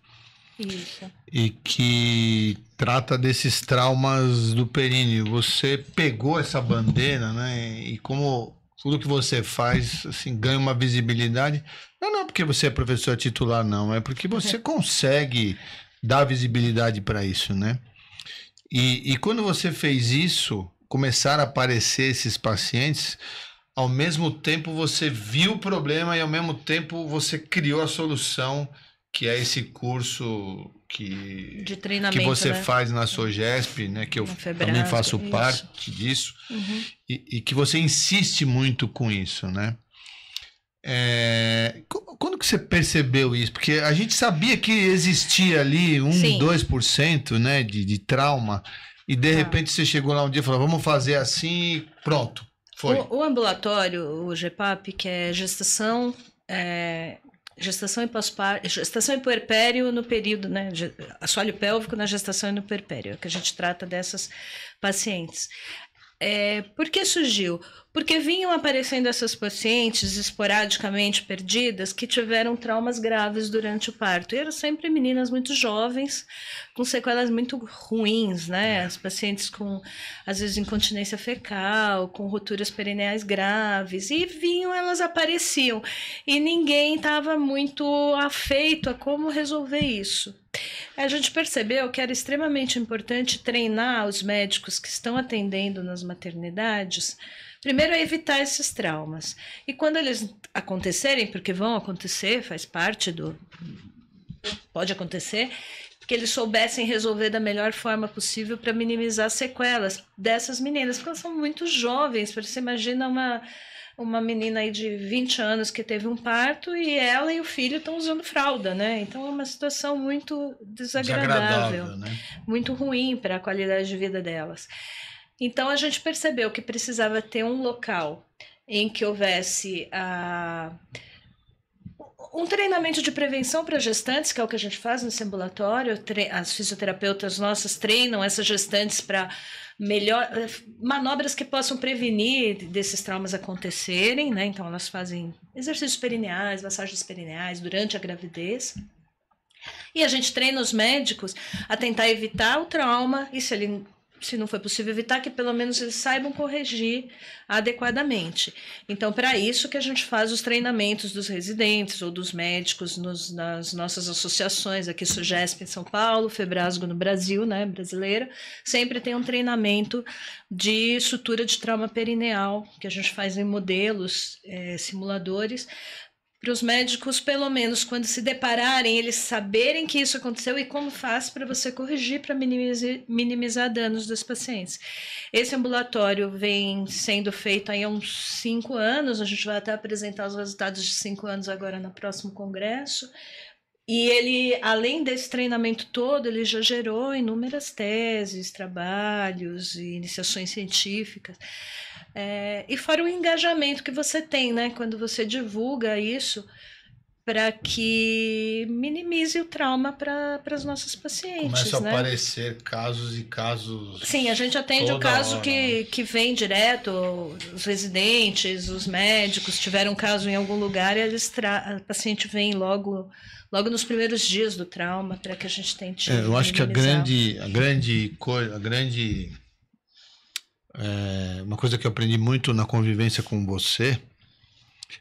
C: Isso.
B: E que trata desses traumas do períneo. Você pegou essa bandeira, né? E como tudo que você faz, assim, ganha uma visibilidade. Não porque você é professor titular, não. É porque você consegue dar visibilidade para isso, né? E quando você fez isso, começaram a aparecer esses pacientes, ao mesmo tempo você viu o problema e ao mesmo tempo você criou a solução, que é esse curso
C: de treinamento,
B: que você,
C: né,
B: faz na SOGESP, né, que eu também faço parte disso, e que você insiste muito com isso, né? Quando que você percebeu isso? Porque a gente sabia que existia ali 2%, né, de trauma, e de repente você chegou lá um dia e falou, vamos fazer assim e pronto, foi.
C: O ambulatório, o GPAP, que é gestação, Gestação e pós-parto, gestação e puerpério no período, né? Assoalho pélvico na gestação e no puerpério, que a gente trata dessas pacientes. Por que surgiu? Porque vinham aparecendo essas pacientes esporadicamente perdidas que tiveram traumas graves durante o parto. E eram sempre meninas muito jovens, com sequelas muito ruins, né? As pacientes com, às vezes, incontinência fecal, com rupturas perineais graves. E elas apareciam. E ninguém estava muito afeito a como resolver isso. A gente percebeu que era extremamente importante treinar os médicos que estão atendendo nas maternidades, primeiro, a evitar esses traumas. E quando eles acontecerem, porque vão acontecer, faz parte do... pode acontecer, que eles soubessem resolver da melhor forma possível para minimizar as sequelas dessas meninas, porque elas são muito jovens. Você imagina uma menina aí de 20 anos que teve um parto e ela e o filho estão usando fralda, né? Então é uma situação muito desagradável, né? Muito ruim para a qualidade de vida delas. Então a gente percebeu que precisava ter um local em que houvesse um treinamento de prevenção para gestantes, que é o que a gente faz nesse ambulatório. As fisioterapeutas nossas treinam essas gestantes para manobras que possam prevenir desses traumas acontecerem, né? Então elas fazem exercícios perineais, massagens perineais durante a gravidez. E a gente treina os médicos a tentar evitar o trauma, e se não foi possível evitar, que pelo menos eles saibam corrigir adequadamente. Então, para isso que a gente faz os treinamentos dos residentes ou dos médicos nas nossas associações, aqui SUGESP em São Paulo, Febrasgo no Brasil, né, brasileira, sempre tem um treinamento de sutura de trauma perineal, que a gente faz em modelos, simuladores, para os médicos, pelo menos, quando se depararem, eles saberem que isso aconteceu e como faz para você corrigir, para minimizar danos dos pacientes. Esse ambulatório vem sendo feito aí há uns 5 anos, a gente vai até apresentar os resultados de 5 anos agora no próximo congresso. E ele, além desse treinamento todo, ele já gerou inúmeras teses, trabalhos e iniciações científicas. E fora o engajamento que você tem, né, quando você divulga isso, para que minimize o trauma para as nossas pacientes.
B: Começa
C: né?
B: a aparecer casos e casos.
C: Sim, a gente atende o caso que vem direto, os residentes, os médicos tiveram um caso em algum lugar e a paciente vem logo nos primeiros dias do trauma, para que a gente tente
B: eu acho que uma coisa que eu aprendi muito na convivência com você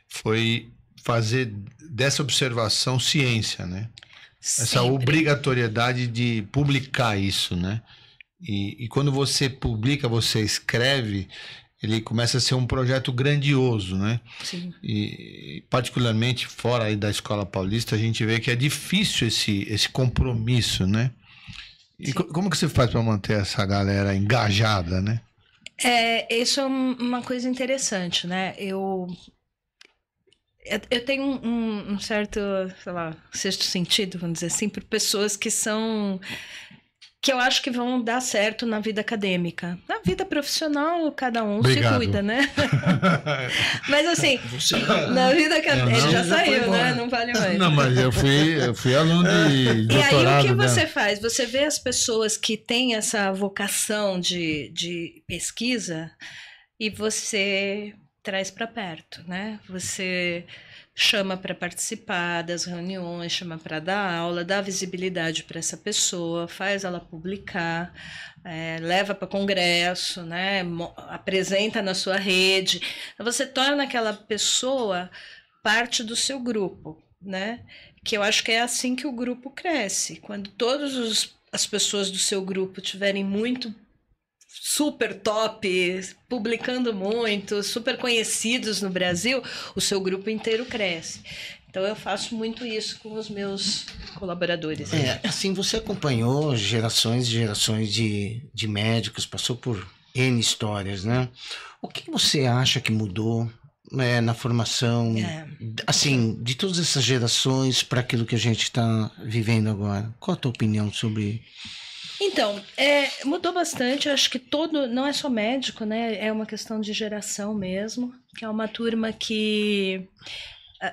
B: foi fazer dessa observação ciência, né? Sempre. Essa obrigatoriedade de publicar isso, né? E quando você publica, você escreve, ele começa a ser um projeto grandioso, né?
C: Sim.
B: E particularmente fora aí da Escola Paulista, a gente vê que é difícil esse compromisso, né? E como que você faz para manter essa galera engajada, né?
C: Isso é uma coisa interessante, né? Eu tenho um certo, sei lá, sexto sentido, vamos dizer assim, por pessoas que eu acho que vão dar certo na vida acadêmica. Na vida profissional, cada um se cuida, né? Mas assim, na vida acadêmica, ele já saiu, né? Não vale mais.
B: Não, mas eu fui aluno de doutorado.
C: E aí, o que você faz? Você vê as pessoas que têm essa vocação de pesquisa e você traz para perto, né? Você chama para participar das reuniões, chama para dar aula, dá visibilidade para essa pessoa, faz ela publicar, leva para congresso, né? Apresenta na sua rede. Você torna aquela pessoa parte do seu grupo, né? Que eu acho que é assim que o grupo cresce. Quando todas as pessoas do seu grupo tiverem muito super top, publicando muito, super conhecidos no Brasil, o seu grupo inteiro cresce. Então eu faço muito isso com os meus colaboradores.
A: Assim, você acompanhou gerações e gerações de médicos, passou por N histórias, né? O que você acha que mudou na formação, assim, de todas essas gerações para aquilo que a gente está vivendo agora? Qual a tua opinião sobre...
C: Então, mudou bastante. Eu acho que não é só médico, né? É uma questão de geração mesmo, que é uma turma que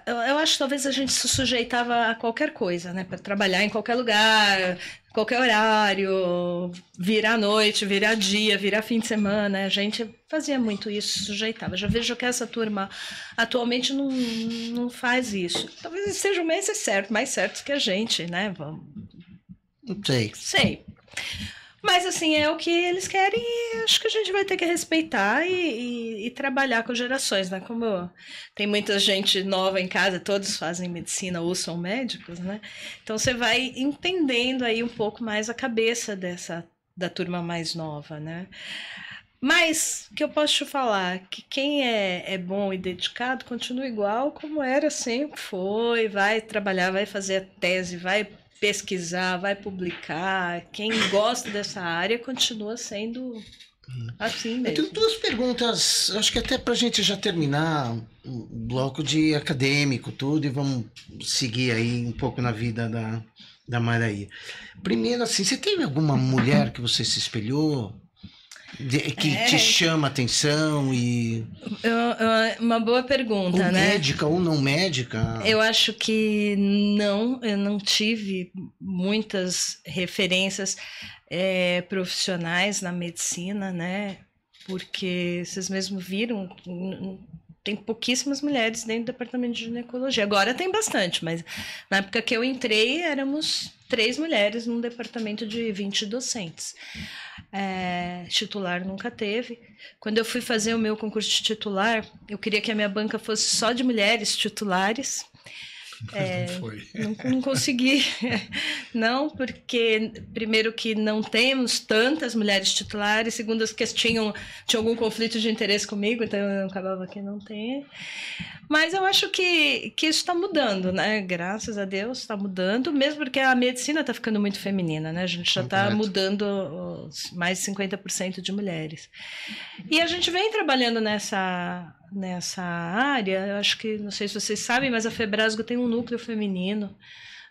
C: Eu acho que talvez a gente se sujeitava a qualquer coisa, né? Para trabalhar em qualquer lugar, qualquer horário, virar noite, virar dia, virar fim de semana. A gente fazia muito isso, se sujeitava. Já vejo que essa turma atualmente não faz isso. Talvez sejam mais certos que a gente, né?
A: Não sei.
C: Sei. Mas, assim, é o que eles querem e acho que a gente vai ter que respeitar e trabalhar com gerações, né? Como tem muita gente nova em casa, todos fazem medicina ou são médicos, né? Então, você vai entendendo aí um pouco mais a cabeça da turma mais nova, né? Mas, o que eu posso te falar? Que quem é bom e dedicado continua igual como era, sempre foi, vai trabalhar, vai fazer a tese, vai pesquisar, vai publicar. Quem gosta dessa área continua sendo assim mesmo.
A: Eu tenho 2 perguntas, acho que até para a gente já terminar o bloco de acadêmico, tudo, e vamos seguir aí um pouco na vida da Maraí. Primeiro, assim, você teve alguma mulher que você se espelhou? Que te chama a atenção e...
C: Uma boa pergunta,
A: ou
C: né?
A: médica ou não médica?
C: Eu acho que eu não tive muitas referências profissionais na medicina, né? Porque vocês mesmos viram, tem pouquíssimas mulheres dentro do departamento de ginecologia. Agora tem bastante, mas na época que eu entrei, éramos 3 mulheres num departamento de 20 docentes. Titular nunca teve. Quando eu fui fazer o meu concurso de titular, eu queria que a minha banca fosse só de mulheres titulares.
B: Não foi.
C: Não consegui. Não, porque primeiro que não temos tantas mulheres titulares, segundo as que tinham algum conflito de interesse comigo, então eu acabava que não tem. Mas eu acho que isso está mudando, né? Graças a Deus está mudando, mesmo porque a medicina está ficando muito feminina, né? A gente já está mudando mais de 50% de mulheres. E a gente vem trabalhando nessa área. Eu acho que, não sei se vocês sabem, mas a Febrasgo tem um núcleo feminino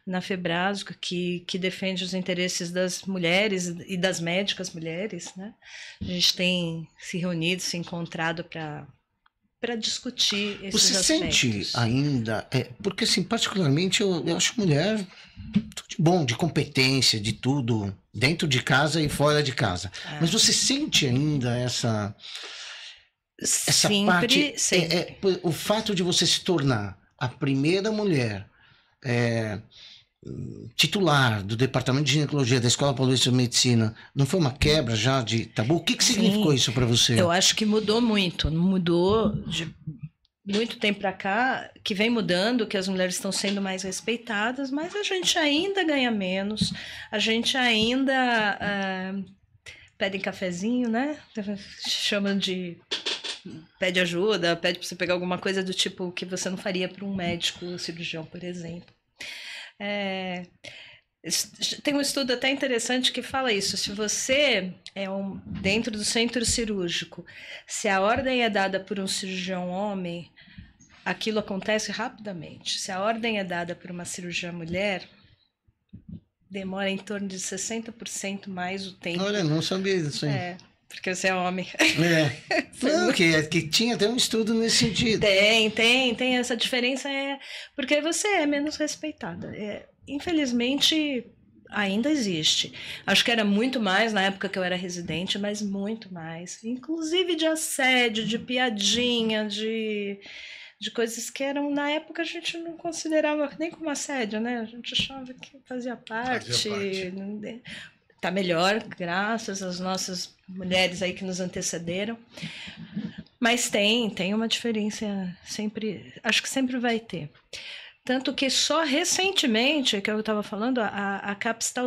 C: na Febrasgo que defende os interesses das mulheres e das médicas mulheres, né? A gente tem se reunido, se encontrado para discutir esses aspectos.
A: Você sente ainda... porque, assim, particularmente, eu acho mulher tudo de bom, de competência, de tudo, dentro de casa e fora de casa. Mas você sente ainda essa parte...
C: Sempre.
A: O fato de você se tornar a primeira mulher titular do Departamento de Ginecologia da Escola Paulista de Medicina, não foi uma quebra já de tabu? O que significou isso para você?
C: Eu acho que mudou muito. Mudou de muito tempo para cá, que vem mudando, que as mulheres estão sendo mais respeitadas, mas a gente ainda ganha menos, a gente ainda pede cafezinho, né? Chamam de... pede ajuda, pede para você pegar alguma coisa do tipo que você não faria para um médico cirurgião, por exemplo. Tem um estudo até interessante que fala isso. Se você dentro do centro cirúrgico, se a ordem é dada por um cirurgião homem, aquilo acontece rapidamente. Se a ordem é dada por uma cirurgiã mulher, demora em torno de 60% mais o tempo.
A: Olha, não sabia disso aí.
C: Porque você é homem.
A: Não, que tinha até um estudo nesse sentido.
C: Tem essa diferença, porque você é menos respeitada. Infelizmente, ainda existe. Acho que era muito mais na época que eu era residente, mas muito mais. Inclusive de assédio, de piadinha, de coisas que eram, na época, a gente não considerava nem como assédio, né? A gente achava que fazia parte. Tá melhor, graças às nossas mulheres aí que nos antecederam. Mas tem uma diferença, sempre, acho que sempre vai ter. Tanto que só recentemente, que eu estava falando, a CAPES está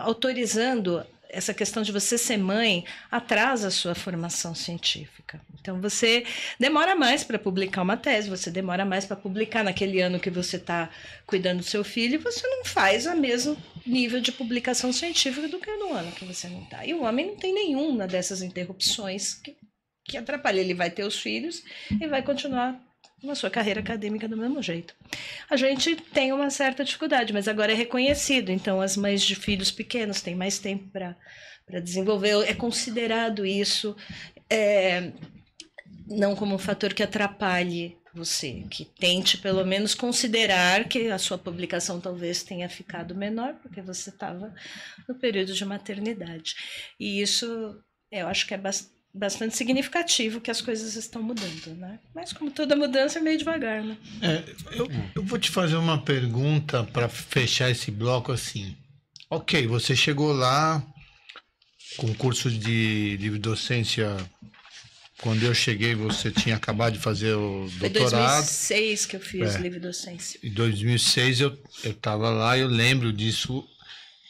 C: autorizando essa questão de você ser mãe, atrasa a sua formação científica. Então, você demora mais para publicar uma tese, você demora mais para publicar naquele ano que você está cuidando do seu filho, e você não faz o mesmo nível de publicação científica do que no ano que você não está. E o homem não tem nenhuma dessas interrupções que atrapalha. Ele vai ter os filhos e vai continuar na sua carreira acadêmica do mesmo jeito. A gente tem uma certa dificuldade, mas agora é reconhecido. Então, as mães de filhos pequenos têm mais tempo para desenvolver. É considerado isso não como um fator que atrapalhe você, que tente pelo menos considerar que a sua publicação talvez tenha ficado menor, porque você estava no período de maternidade. E isso eu acho que é bastante significativo, que as coisas estão mudando, né? Mas como toda mudança é meio devagar, né?
B: Eu vou te fazer uma pergunta para fechar esse bloco assim. Ok, você chegou lá com curso de livre docência. Quando eu cheguei, você tinha acabado de fazer o doutorado.
C: Foi em 2006 que eu fiz livre docência.
B: Em 2006 eu estava lá, eu lembro disso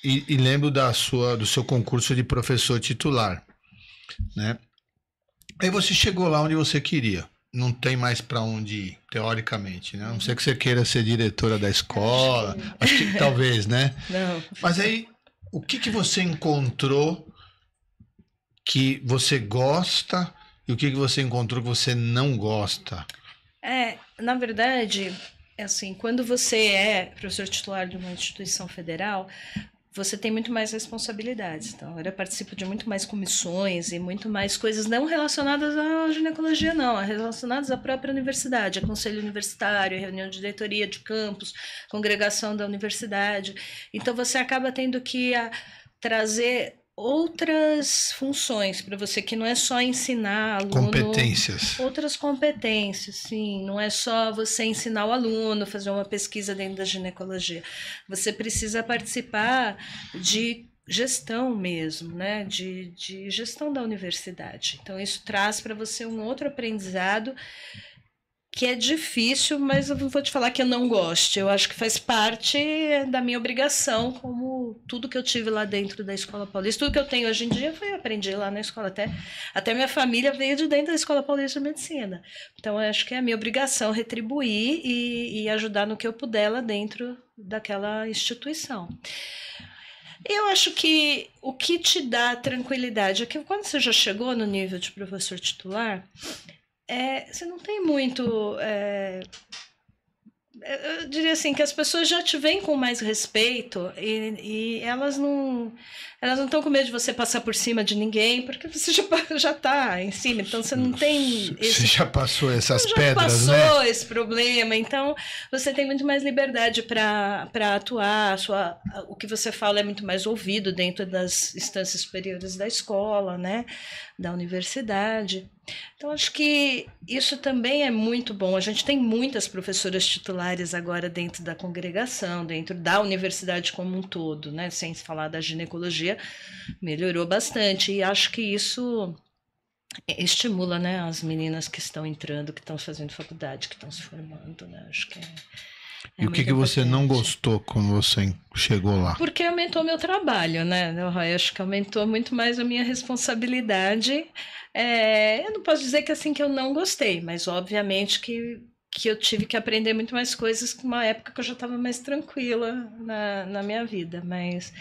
B: e lembro do seu concurso de professor titular, né? Aí você chegou lá onde você queria. Não tem mais para onde ir, teoricamente, né? A não ser que você queira ser diretora da escola. Acho que talvez, né?
C: Não.
B: Mas aí, o que você encontrou que você gosta e o que você encontrou que você não gosta?
C: Na verdade, assim, quando você é professor titular de uma instituição federal, você tem muito mais responsabilidades. Então, eu participo de muito mais comissões e muito mais coisas não relacionadas à ginecologia, não, relacionadas à própria universidade, a conselho universitário, a reunião de diretoria de campus, congregação da universidade. Então, você acaba tendo que trazer outras funções para você, que não é só ensinar aluno...
B: Competências.
C: Outras competências, sim. Não é só você ensinar o aluno, fazer uma pesquisa dentro da ginecologia. Você precisa participar de gestão mesmo, né? De gestão da universidade. Então, isso traz para você um outro aprendizado que é difícil, mas eu não vou te falar que eu não gosto. Eu acho que faz parte da minha obrigação, como tudo que eu tive lá dentro da Escola Paulista. Tudo que eu tenho hoje em dia eu aprendi lá na escola. Até minha família veio de dentro da Escola Paulista de Medicina. Então, eu acho que é a minha obrigação retribuir e ajudar no que eu puder lá dentro daquela instituição. Eu acho que o que te dá tranquilidade é que quando você já chegou no nível de professor titular... você não tem muito... eu diria assim, que as pessoas já te veem com mais respeito e elas não estão com medo de você passar por cima de ninguém, porque você já está em cima, então você não tem...
B: Você já passou essas pedras,
C: né?
B: Já
C: passou esse problema, então você tem muito mais liberdade para atuar, o que você fala é muito mais ouvido dentro das instâncias superiores da escola, né? Da universidade. Então, acho que isso também é muito bom. A gente tem muitas professoras titulares agora dentro da congregação, dentro da universidade como um todo, né? Sem falar da ginecologia, melhorou bastante. E acho que isso estimula, né, as meninas que estão entrando, que estão fazendo faculdade, que estão se formando, né? Acho que
B: e o que você não gostou quando você chegou lá? Porque
C: aumentou meu trabalho, né? Eu acho que aumentou muito mais a minha responsabilidade. Eu não posso dizer que assim que eu não gostei, mas obviamente que eu tive que aprender muito mais coisas numa época que eu já estava mais tranquila na minha vida. Mas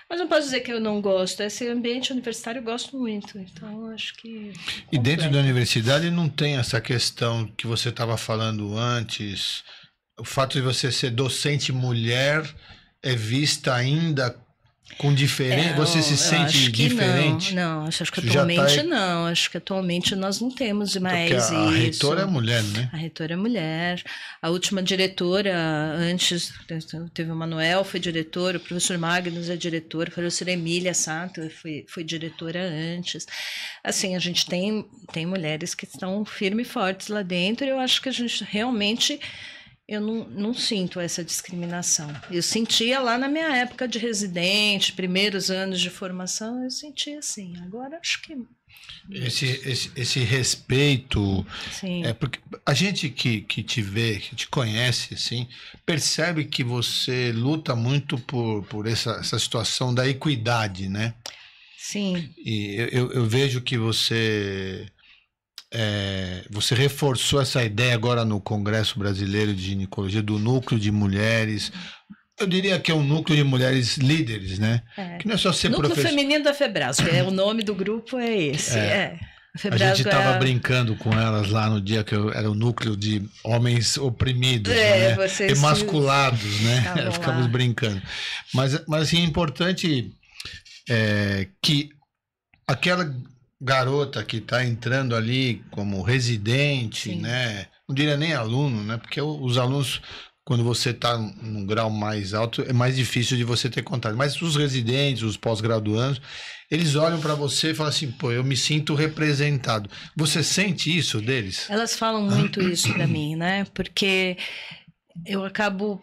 C: não posso dizer que eu não gosto. Esse ambiente universitário eu gosto muito. Então, acho que...
B: E dentro da universidade não tem essa questão que você estava falando antes... O fato de você ser docente mulher é vista ainda com diferença? Você se sente diferente?
C: Não, acho que atualmente não. Acho que atualmente nós não temos mais isso.
B: A reitora é mulher, né?
C: A reitora é mulher. A última diretora, antes, teve o Manuel, foi diretor, o professor Magnus é diretor, a professora Emília Sato foi diretora antes. Assim, a gente tem mulheres que estão firmes e fortes lá dentro, e eu acho que a gente realmente... Eu não sinto essa discriminação. Eu sentia lá na minha época de residente, primeiros anos de formação, eu sentia assim. Agora acho que...
B: Esse respeito...
C: Sim.
B: Porque a gente que te vê, que te conhece, assim, percebe que você luta muito por essa situação da equidade, né?
C: Sim.
B: E eu vejo que você reforçou essa ideia agora no Congresso Brasileiro de Ginecologia, do núcleo de mulheres. Eu diria que é um núcleo de mulheres líderes, né? Que não é só ser
C: Núcleo Feminino da Febrasgo, o nome do grupo é esse.
B: A gente estava brincando com elas lá no dia que era o núcleo de homens oprimidos, né? Emasculados, né? Ficamos brincando. Mas assim, é importante que aquela garota que está entrando ali como residente, né? não diria nem aluno, né? Porque os alunos, quando você está num grau mais alto, é mais difícil de você ter contato. Mas os residentes, os pós-graduandos, eles olham para você e falam assim, pô, eu me sinto representado. Você sente isso deles?
C: Elas falam muito isso para mim, né? Porque eu acabo...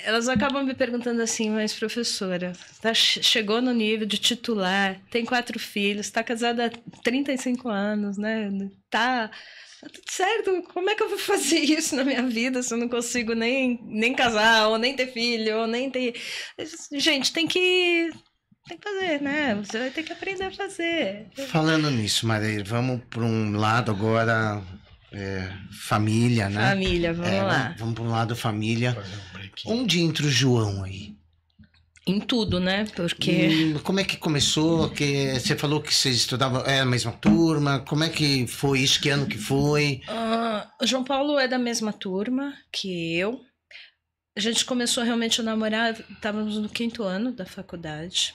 C: Elas acabam me perguntando assim, mas professora, chegou no nível de titular, tem 4 filhos, está casada há 35 anos, né? Tá tudo certo, como é que eu vou fazer isso na minha vida se eu não consigo nem casar, ou nem ter filho, ou nem ter... Gente, tem que fazer, né? Você vai ter que aprender a fazer.
A: Falando nisso, Maria, vamos para um lado agora... família, né?
C: Família, vamos lá.
A: Vamos para um lado família. Onde entra o João aí?
C: Em tudo, né? Porque...
A: Como é que começou? Que você falou que vocês estudavam a mesma turma. Como é que foi isso? Que ano que foi?
C: O João Paulo é da mesma turma que eu. A gente começou realmente a namorar, estávamos no 5º ano da faculdade.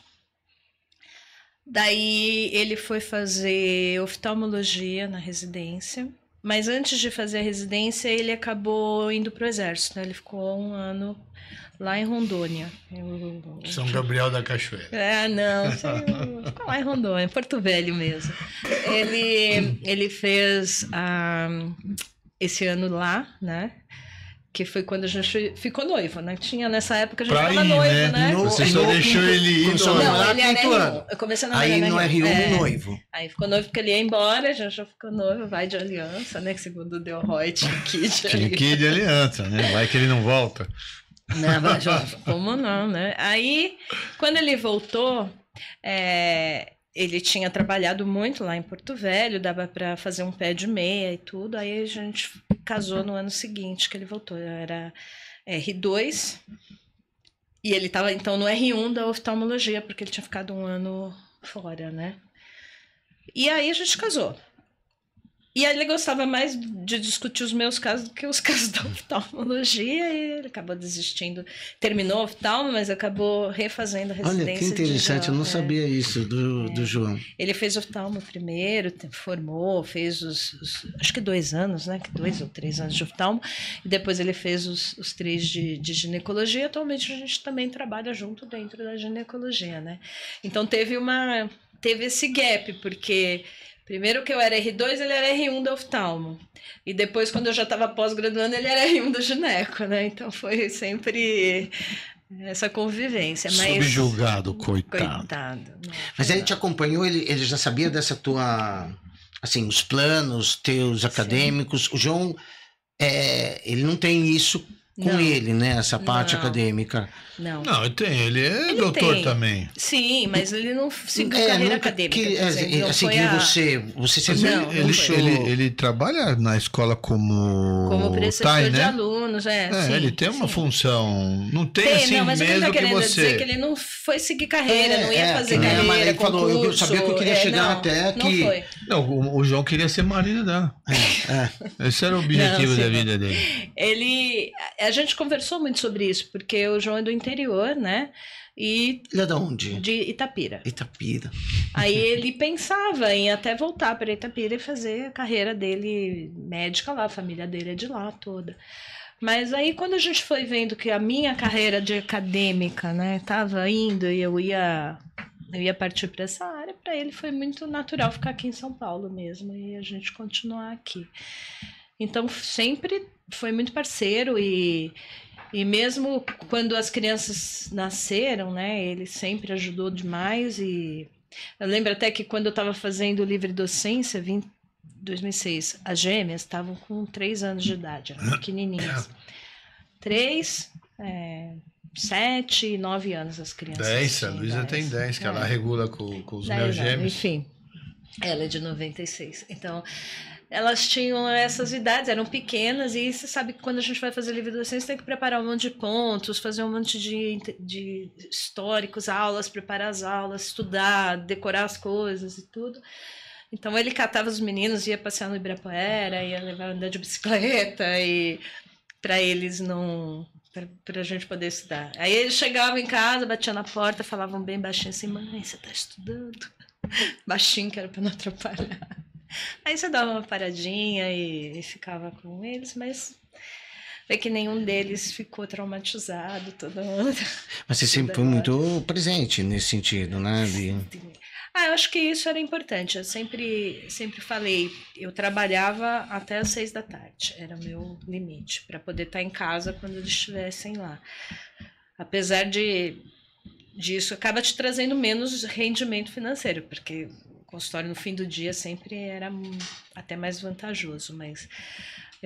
C: Daí ele foi fazer oftalmologia na residência. Mas antes de fazer a residência, ele acabou indo para o exército, né? Ele ficou 1 ano lá em Rondônia.
B: São Gabriel da Cachoeira.
C: Não, ficou lá em Rondônia, Porto Velho mesmo. Ele fez esse ano lá, né? Que foi quando a gente ficou noivo, né? Nessa época a gente estava noivo, né?
B: Você só deixou ele ir.
C: Não, ele era R1. Eu comecei a namorar
A: aí no R1 noivo.
C: Aí ficou noivo porque ele ia embora, a gente já ficou noivo, vai de aliança, né? Que segundo o Del Roy, tinha que ir de aliança.
B: Tinha que ir de aliança, né? Vai que ele não volta.
C: Não, mas como não, né? Aí, quando ele voltou, ele tinha trabalhado muito lá em Porto Velho, dava para fazer um pé de meia e tudo. Aí a gente casou no ano seguinte que ele voltou. Era R2 e ele estava então no R1 da oftalmologia, porque ele tinha ficado 1 ano fora, né? E aí a gente casou. E aí ele gostava mais de discutir os meus casos do que os casos da oftalmologia, e ele acabou desistindo. Terminou a oftalmo, mas acabou refazendo a residência.
A: Olha, que interessante, eu não sabia isso do João.
C: Ele fez oftalmo primeiro, formou, fez acho que 2 anos, né? 2 ou 3 anos de oftalmo, e depois ele fez os 3 de ginecologia. Atualmente a gente também trabalha junto dentro da ginecologia, né? Então teve esse gap, porque... Primeiro que eu era R2, ele era R1 da oftalmo. E depois, quando eu já estava pós-graduando, ele era R1 do gineco, né? Então foi sempre essa convivência. Mas...
B: Subjugado, coitado.
A: Mas ele te acompanhou, ele já sabia dessa tua... Assim, os planos teus acadêmicos. Sim. O João, ele não tem isso com ele, né? Essa parte acadêmica.
C: Não,
B: ele é doutor também.
C: Sim, mas ele não seguiu carreira acadêmica.
A: Assim, você sempre
B: ele trabalha na escola como
C: preceptor de alunos, sim,
B: ele tem uma função. Não tem assim
C: não, mas
B: mesmo
C: ele tá
B: que você...
C: dizer que ele não foi seguir carreira, não ia fazer carreira,
A: mas ele
C: concurso,
A: falou, eu sabia que eu queria chegar até aqui.
C: Não foi.
B: Não, o João queria ser marido dela. Esse era o objetivo da vida dele.
C: A gente conversou muito sobre isso, porque o João é do interior, né? E
A: ele é de onde?
C: De Itapira.
A: Itapira.
C: Aí ele pensava em até voltar para Itapira e fazer a carreira dele médica lá, a família dele é de lá toda. Mas aí quando a gente foi vendo que a minha carreira de acadêmica, né, tava indo e eu ia partir para essa área, para ele foi muito natural ficar aqui em São Paulo mesmo e a gente continuar aqui. Então sempre foi muito parceiro e mesmo quando as crianças nasceram, né, ele sempre ajudou demais. E eu lembro até que quando eu estava fazendo o livre docência, em 2006, as gêmeas estavam com 3 anos de idade, eram pequenininhas. 3, 7 e 9 anos as crianças.
B: 10, a Luísa tem 10, que ela regula com os meus gêmeos.
C: Enfim, ela é de 96. Então... elas tinham essas idades, eram pequenas, e você sabe que quando a gente vai fazer livre docência tem que preparar um monte de pontos, fazer um monte de históricos, aulas, preparar as aulas, estudar, decorar as coisas e tudo. Então ele catava os meninos, ia passear no Ibirapuera, ia levar andar de bicicleta, e para eles não... para a gente poder estudar. Aí eles chegavam em casa, batiam na porta, falavam bem baixinho assim, mãe, você está estudando? Baixinho, que era para não atrapalhar. Aí você dava uma paradinha e ficava com eles, mas é que nenhum deles ficou traumatizado, todo mundo.
A: Mas você sempre foi muito presente nesse sentido, né?
C: Eu acho que isso era importante. Eu sempre falei, eu trabalhava até às 6 da tarde, era o meu limite, para poder estar em casa quando eles estivessem lá. Apesar disso, acaba te trazendo menos rendimento financeiro, porque o consultório no fim do dia sempre era até mais vantajoso, mas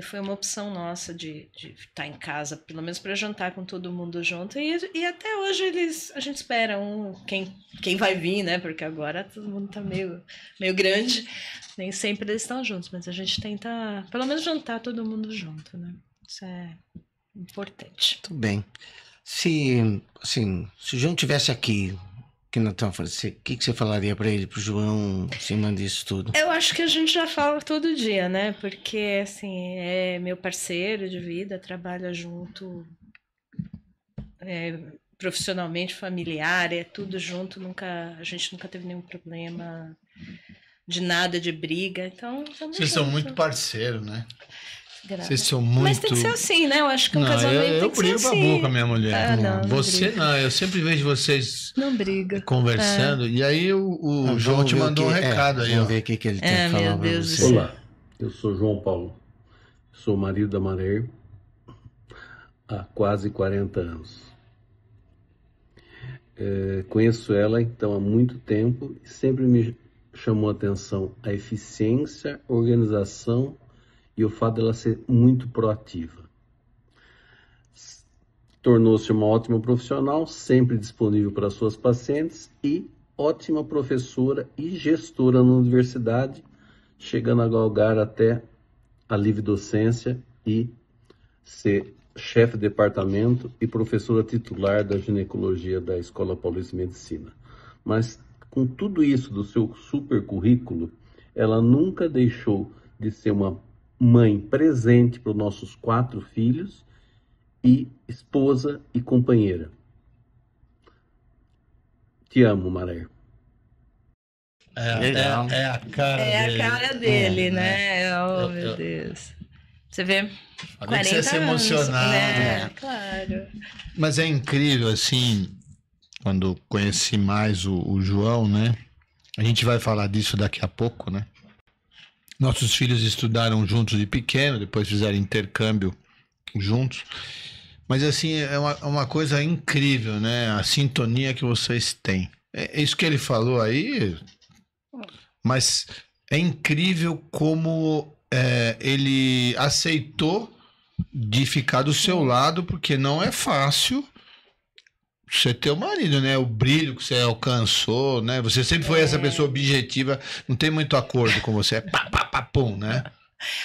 C: foi uma opção nossa de estar em casa, pelo menos para jantar com todo mundo junto. E até hoje a gente espera quem vai vir, né? Porque agora todo mundo tá meio grande, nem sempre eles estão juntos, mas a gente tenta, pelo menos, jantar todo mundo junto, né? Isso é importante.
A: Tudo bem. Se o João tivesse aqui, que nós estamos falando, o que você falaria para ele, para o João, em cima disso tudo?
C: Eu acho que a gente já fala todo dia, né? Porque, assim, é meu parceiro de vida, trabalha junto profissionalmente, familiar, é tudo junto, a gente nunca teve nenhum problema de nada, de briga, então...
B: Vocês são muito parceiros, né?
C: Vocês
B: são muito...
C: Mas tem que ser assim, né? Eu acho que um casamento tem que ser assim.
B: Eu brigo pra boca com a minha mulher.
C: Não
B: você
C: briga.
B: não, eu sempre vejo vocês
C: não briga.
B: Conversando. E aí o João te mandou um recado aí.
A: Vamos ver o que ele tem que falar pra você.
D: Olá, eu sou João Paulo. Sou marido da Maré há quase 40 anos. Conheço ela então há muito tempo e sempre me chamou a atenção a eficiência, organização e o fato dela ser muito proativa. Tornou-se uma ótima profissional, sempre disponível para suas pacientes e ótima professora e gestora na universidade, chegando a galgar até a livre docência e ser chefe de departamento e professora titular da ginecologia da Escola Paulista de Medicina. Mas com tudo isso do seu super currículo, ela nunca deixou de ser uma mãe presente para os nossos 4 filhos e esposa e companheira. Te amo, Maré.
B: É a cara dele.
C: É a cara dele, né? Oh, meu Deus. Você vê? 40
B: você se emocionar,
C: né? Claro.
B: Mas é incrível, assim, quando conheci mais o João, né? A gente vai falar disso daqui a pouco, né? Nossos filhos estudaram juntos de pequeno, depois fizeram intercâmbio juntos. Mas, assim, é uma coisa incrível, né? A sintonia que vocês têm. É isso que ele falou aí, mas é incrível como ele aceitou de ficar do seu lado, porque não é fácil você ter o marido, né? O brilho que você alcançou, né? Você sempre foi essa pessoa objetiva, não tem muito acordo com você, é pá, pá, pá, pum, né?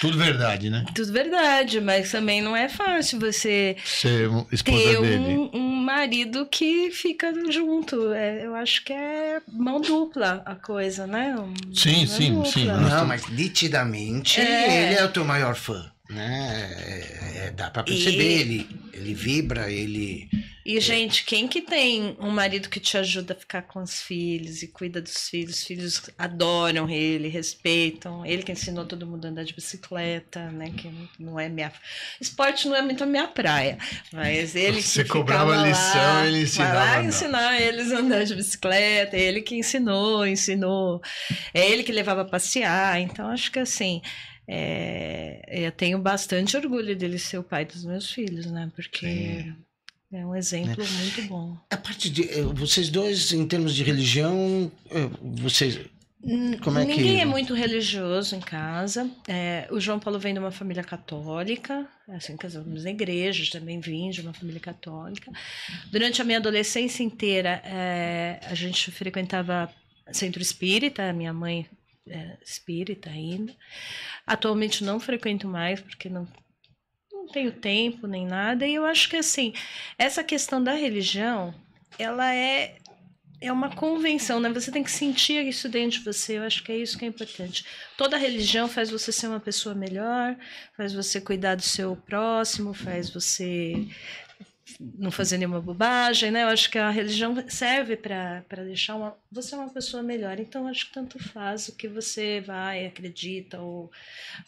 B: Tudo verdade, né?
C: Tudo verdade, mas também não é fácil você
B: ser esposa
C: ter
B: dele.
C: um marido que fica junto. Eu acho que é mão dupla a coisa, né?
B: Sim.
A: Não, mas nitidamente ele é o teu maior fã, né? Dá pra perceber, ele vibra, ele...
C: E, gente, quem que tem um marido que te ajuda a ficar com os filhos e cuida dos filhos? Os filhos adoram ele, respeitam. Ele que ensinou todo mundo a andar de bicicleta, né? Que não é minha... Esporte não é muito a minha praia, mas ele
B: Você
C: que
B: cobrava
C: ficava
B: lição,
C: lá,
B: ele ensinava.
C: Vai lá ensinar eles a andar de bicicleta, ele que ensinou. É ele que levava a passear. Então, acho que assim... eu tenho bastante orgulho dele ser o pai dos meus filhos, né? Porque... Sim. É um exemplo muito bom.
A: A parte de vocês dois, em termos de religião, vocês... Como é
C: Ninguém é muito religioso em casa. O João Paulo vem de uma família católica, assim, casamos na igreja, também vim de uma família católica. Durante a minha adolescência inteira, a gente frequentava centro espírita, a minha mãe é espírita ainda. Atualmente não frequento mais, porque não tenho tempo nem nada, e eu acho que assim, essa questão da religião, ela é uma convenção, né? Você tem que sentir isso dentro de você, eu acho que é isso que é importante. Toda religião faz você ser uma pessoa melhor, faz você cuidar do seu próximo, faz você não fazer nenhuma bobagem, né? Eu acho que a religião serve para deixar você uma pessoa melhor. Então, acho que tanto faz o que você vai, acredita, ou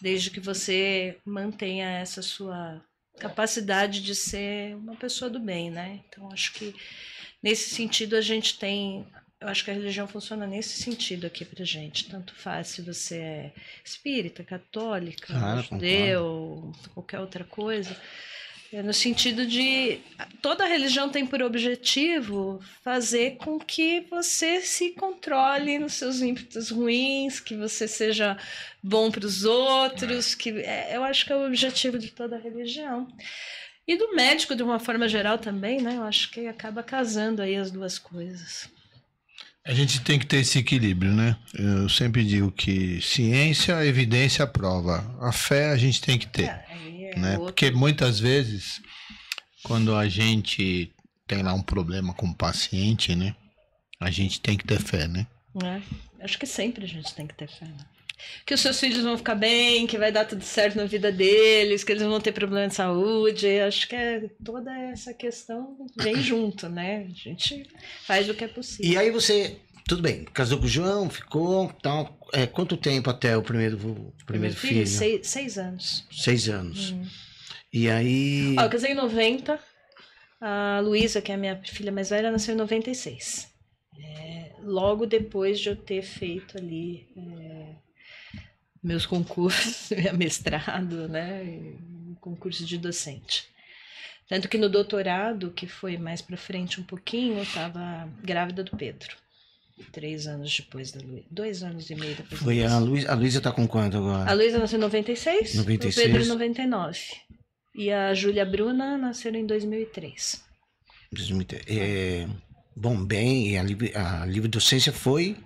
C: desde que você mantenha essa sua capacidade de ser uma pessoa do bem, né? Então, acho que nesse sentido a gente tem... Eu acho que a religião funciona nesse sentido aqui pra gente. Tanto faz se você é espírita, católica, judeu, qualquer outra coisa... No sentido de toda religião tem por objetivo fazer com que você se controle nos seus ímpetos ruins, que você seja bom para os outros, eu acho que é o objetivo de toda religião. E do médico, de uma forma geral também, né? Eu acho que acaba casando aí as duas coisas.
B: A gente tem que ter esse equilíbrio, né? Eu sempre digo que ciência, evidência, prova. A fé a gente tem que ter. Né? Porque muitas vezes, quando a gente tem lá um problema com o paciente, né? A gente tem que ter fé, né?
C: Acho que sempre a gente tem que ter fé, né? Que os seus filhos vão ficar bem, que vai dar tudo certo na vida deles, que eles não vão ter problema de saúde. Acho que toda essa questão vem junto, né? A gente faz o que é possível.
A: E aí você, tudo bem, casou com o João, ficou, tal. Quanto tempo até o primeiro filho?
C: 6 anos.
A: 6 anos. E aí...
C: Eu casei em 90. A Luísa, que é a minha filha mais velha, nasceu em 96. Logo depois de eu ter feito ali meus concursos, meu mestrado, né? Concurso de docente. Tanto que no doutorado, que foi mais pra frente um pouquinho, eu estava grávida do Pedro. 3 anos depois da Luísa. 2 anos e meio depois.
A: Foi a Luísa tá com quanto agora?
C: A Luísa nasceu em 96.
A: 96.
C: O Pedro em 99. E a Júlia Bruna nasceram em 2003.
A: Bom, bem, a livre docência foi...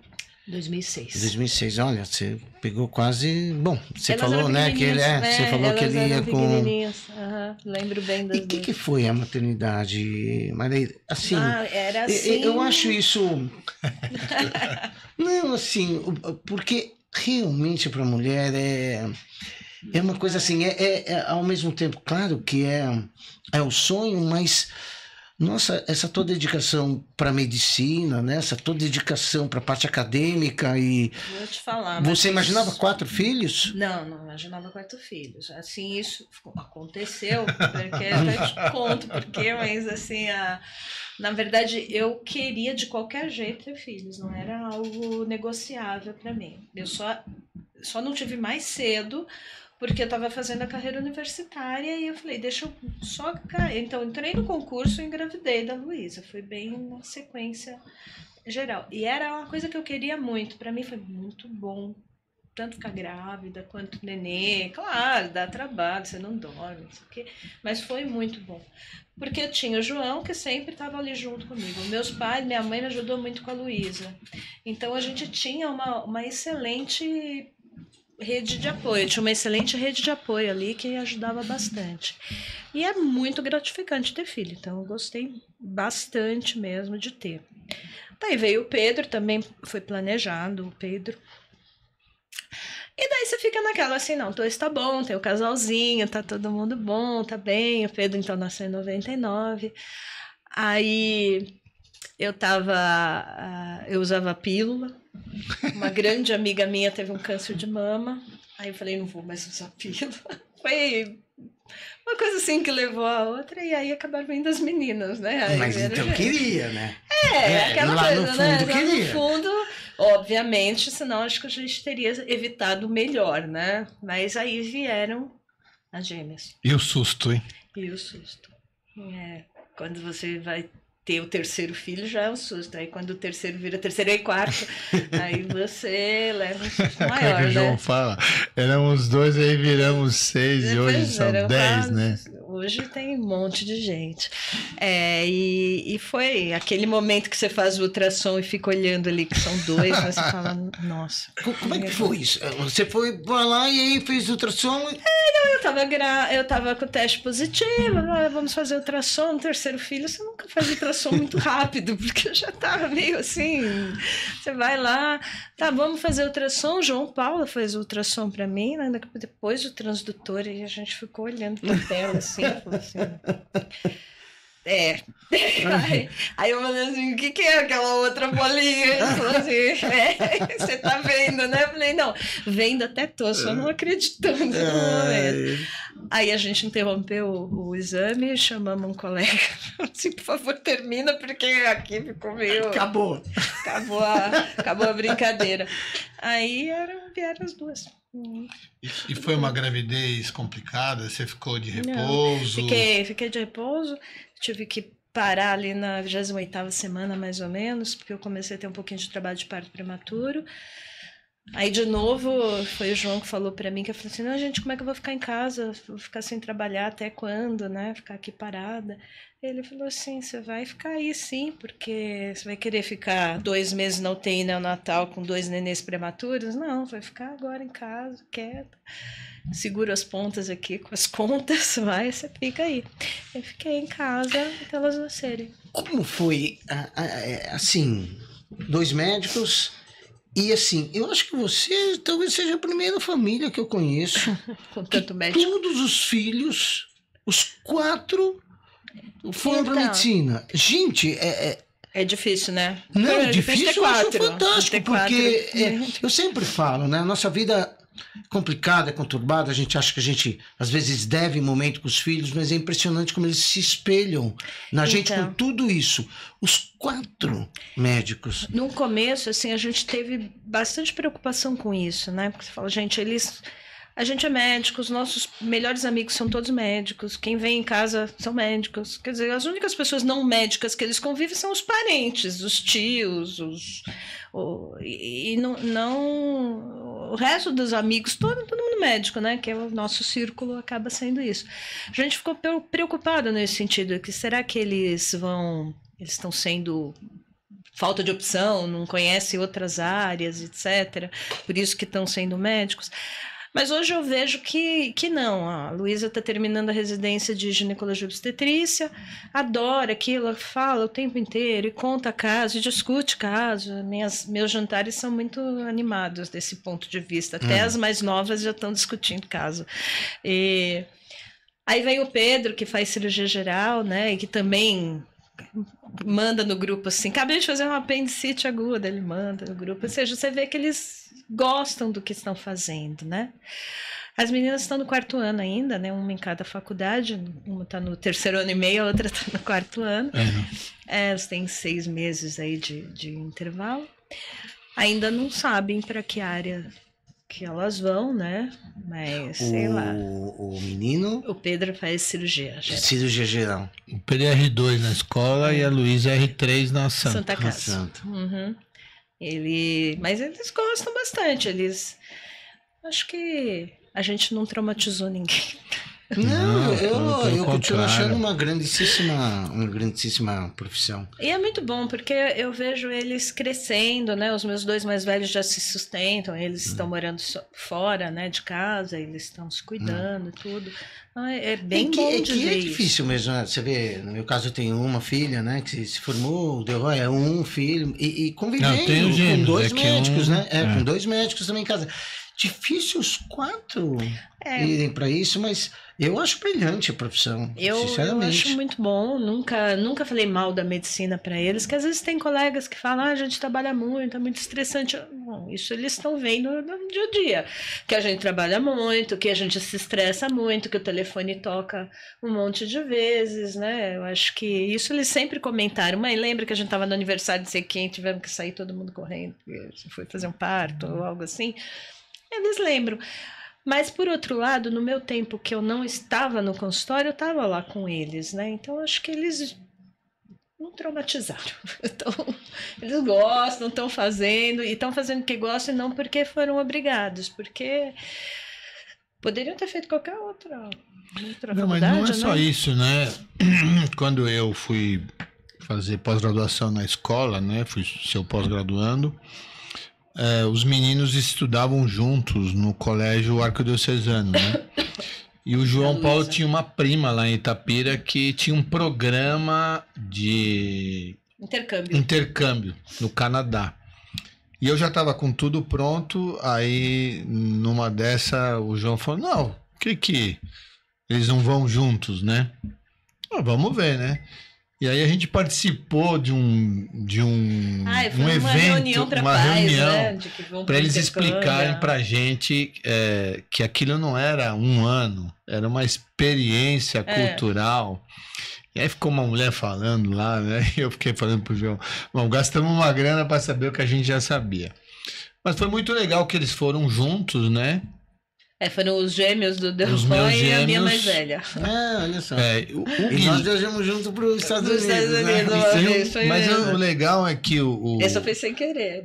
C: 2006.
A: 2006, olha, você pegou quase... Bom, você falou, né, que ele você falou que ele ia com...
C: Lembro bem das
A: E o que foi a maternidade, Maria? Assim,
C: era assim...
A: Eu acho isso... Não, assim, porque realmente para a mulher é uma coisa assim, ao mesmo tempo, claro que é o sonho, mas... Nossa, essa toda dedicação para medicina, né? Essa toda dedicação para a parte acadêmica e...
C: Vou te falar.
A: Você imaginava 4 filhos?
C: Não imaginava 4 filhos. Assim, isso aconteceu, porque eu até te conto porque, mas assim, na verdade, eu queria de qualquer jeito ter filhos, não era algo negociável para mim. Eu só não tive mais cedo, porque eu estava fazendo a carreira universitária e eu falei, deixa eu só... Então, entrei no concurso e engravidei da Luísa. Foi bem na sequência geral. E era uma coisa que eu queria muito. Para mim foi muito bom, tanto ficar grávida quanto nenê. Claro, dá trabalho, você não dorme, não sei o quê. Mas foi muito bom. Porque eu tinha o João, que sempre estava ali junto comigo. Meus pais, minha mãe me ajudou muito com a Luísa. Então, a gente tinha uma excelente... rede de apoio, tinha uma excelente rede de apoio ali que ajudava bastante. E é muito gratificante ter filho, então eu gostei bastante mesmo de ter. Daí veio o Pedro, também foi planejado o Pedro. E daí você fica naquela assim, não, então está bom, tem o casalzinho, tá todo mundo bom, tá bem. O Pedro então nasceu em 99. Aí eu usava pílula. Uma grande amiga minha teve um câncer de mama. Aí eu falei, não vou mais usar pílula. Foi uma coisa assim que levou a outra. E aí acabaram vindo as meninas, né? Aí
A: mas então queria, né?
C: Aquela
A: lá
C: coisa,
A: no fundo,
C: né?
A: queria.
C: Lá no fundo, obviamente, senão acho que a gente teria evitado melhor, né? Mas aí vieram as gêmeas.
B: E o susto, hein?
C: E o susto. Quando você vai ter o terceiro filho já é um susto. Aí quando o terceiro vira terceiro e quarto, aí você leva um susto maior,
B: que o João
C: né?
B: fala, éramos 2, aí viramos 6 e hoje são 10, né?
C: Hoje tem um monte de gente. E foi aquele momento que você faz o ultrassom e fica olhando ali que são 2, mas você fala, nossa.
A: Como é que foi isso? Você foi lá e aí fez ultrassom?
C: Eu tava com o teste positivo, vamos fazer ultrassom no terceiro filho. Você nunca faz ultrassom muito rápido, porque eu já tava meio assim. Você vai lá, tá, vamos fazer ultrassom. João Paulo fez ultrassom pra mim, né? Depois o transdutor, e a gente ficou olhando pra tela assim, falou assim. Aí eu falei assim, o que é aquela outra bolinha? Ele falou assim, você tá vendo, né? Eu falei, não, vendo até tô, só não acreditando no momento. Aí a gente interrompeu o exame, chamamos um colega, assim, por favor, termina, porque aqui ficou meio...
A: Acabou
C: Acabou a brincadeira. Aí vieram as duas.
B: E foi uma gravidez complicada? Você ficou de repouso?
C: Não, fiquei de repouso. Tive que parar ali na 28ª semana, mais ou menos, porque eu comecei a ter um pouquinho de trabalho de parto prematuro. Aí, de novo, foi o João que falou pra mim, que eu falei assim, não, gente, como é que eu vou ficar em casa? Vou ficar sem trabalhar até quando, né? Ficar aqui parada. Ele falou assim, você vai ficar aí sim, porque você vai querer ficar 2 meses na UTI neonatal com 2 nenês prematuros? Não, vai ficar agora em casa, quieta. Segura as pontas aqui com as contas, vai, você fica aí. Eu fiquei em casa até elas nascerem.
A: Como foi, assim, 2 médicos... E assim, eu acho que você talvez seja a primeira família que eu conheço
C: com tanto médico.
A: Todos os filhos, os 4, foram para medicina. Gente,
C: é difícil, né?
A: Não, difícil eu acho fantástico, porque eu sempre falo, né? A nossa vida complicada, conturbada, a gente acha que a gente às vezes deve momento com os filhos, mas é impressionante como eles se espelham na gente com tudo isso. Os 4 médicos.
C: No começo, assim, a gente teve bastante preocupação com isso, né? Porque você fala, gente, a gente é médico, os nossos melhores amigos são todos médicos, quem vem em casa são médicos. Quer dizer, as únicas pessoas não médicas que eles convivem são os parentes, os tios, o resto dos amigos, todo mundo médico, né? Que é o nosso círculo, acaba sendo isso. A gente ficou preocupado nesse sentido, que será que eles estão sendo falta de opção, não conhecem outras áreas, etc. Por isso que estão sendo médicos. Mas hoje eu vejo que não. A Luísa está terminando a residência de ginecologia e obstetrícia, adora aquilo, fala o tempo inteiro e conta caso, e discute caso. Meus jantares são muito animados desse ponto de vista. Até as mais novas já estão discutindo caso. Aí vem o Pedro, que faz cirurgia geral, né, e que também manda no grupo assim, acabei de fazer uma apendicite aguda, ele manda no grupo, ou seja, você vê que eles gostam do que estão fazendo, né? As meninas estão no 4º ano ainda, né? Uma em cada faculdade, uma está no 3º ano e meio, a outra está no 4º ano. Elas têm 6 meses aí de intervalo. Ainda não sabem para que área que elas vão, né? Mas, sei lá.
A: O menino...
C: O Pedro faz cirurgia geral.
A: Cirurgia geral.
B: O Pedro é R2 na escola e a Luísa é R3 na
C: Santa Casa. Uhum. Mas eles gostam bastante. Acho que a gente não traumatizou ninguém.
A: Não, eu continuo achando uma grandíssima profissão.
C: E é muito bom, porque eu vejo eles crescendo, né? Os meus 2 mais velhos já se sustentam, eles estão morando fora, né, de casa, eles estão se cuidando, tudo. É bem bom de ver isso.
A: É difícil mesmo, né? Você vê, no meu caso eu tenho uma filha, né, que se formou, deu um filho, e convivendo com 2 médicos, né? Com 2 médicos também em casa. Difícil os 4 irem para isso, mas eu acho brilhante a profissão, sinceramente.
C: Eu acho muito bom, nunca falei mal da medicina para eles, que às vezes tem colegas que falam, a gente trabalha muito, é muito estressante. Bom, isso eles estão vendo no dia a dia, que a gente trabalha muito, que a gente se estressa muito, que o telefone toca um monte de vezes, né? Eu acho que isso eles sempre comentaram. Mãe, lembra que a gente estava no aniversário de sei quem, tivemos que sair todo mundo correndo, porque foi fazer um parto ou algo assim. Eles lembram. Mas, por outro lado, no meu tempo que eu não estava no consultório, eu estava lá com eles, né? Então, acho que eles não traumatizaram. Então, eles gostam, estão fazendo, e estão fazendo o que gostam, e não porque foram obrigados, porque poderiam ter feito qualquer outra
B: não, mas não é só isso, né? Quando eu fui fazer pós-graduação na escola, né? Fui ser pós-graduando. Os meninos estudavam juntos no colégio arquidiocesano, né? E o João Paulo tinha uma prima lá em Itapira que tinha um programa de intercâmbio no Canadá. E eu já estava com tudo pronto, aí numa dessa o João falou, não, que eles não vão juntos, né? Vamos ver, né? E aí a gente participou de um
C: foi
B: evento,
C: reunião
B: uma reunião,
C: né?
B: para eles explicarem para a gente que aquilo não era um ano, era uma experiência cultural. E aí ficou uma mulher falando lá, né? E eu fiquei falando pro João, bom, gastamos uma grana para saber o que a gente já sabia. Mas foi muito legal que eles foram juntos, né?
C: Foram os gêmeos do Delroy e a minha mais velha.
A: Olha só. E nós viajamos junto para os Estados Unidos.
B: Mas o legal é que
C: Essa foi sem querer.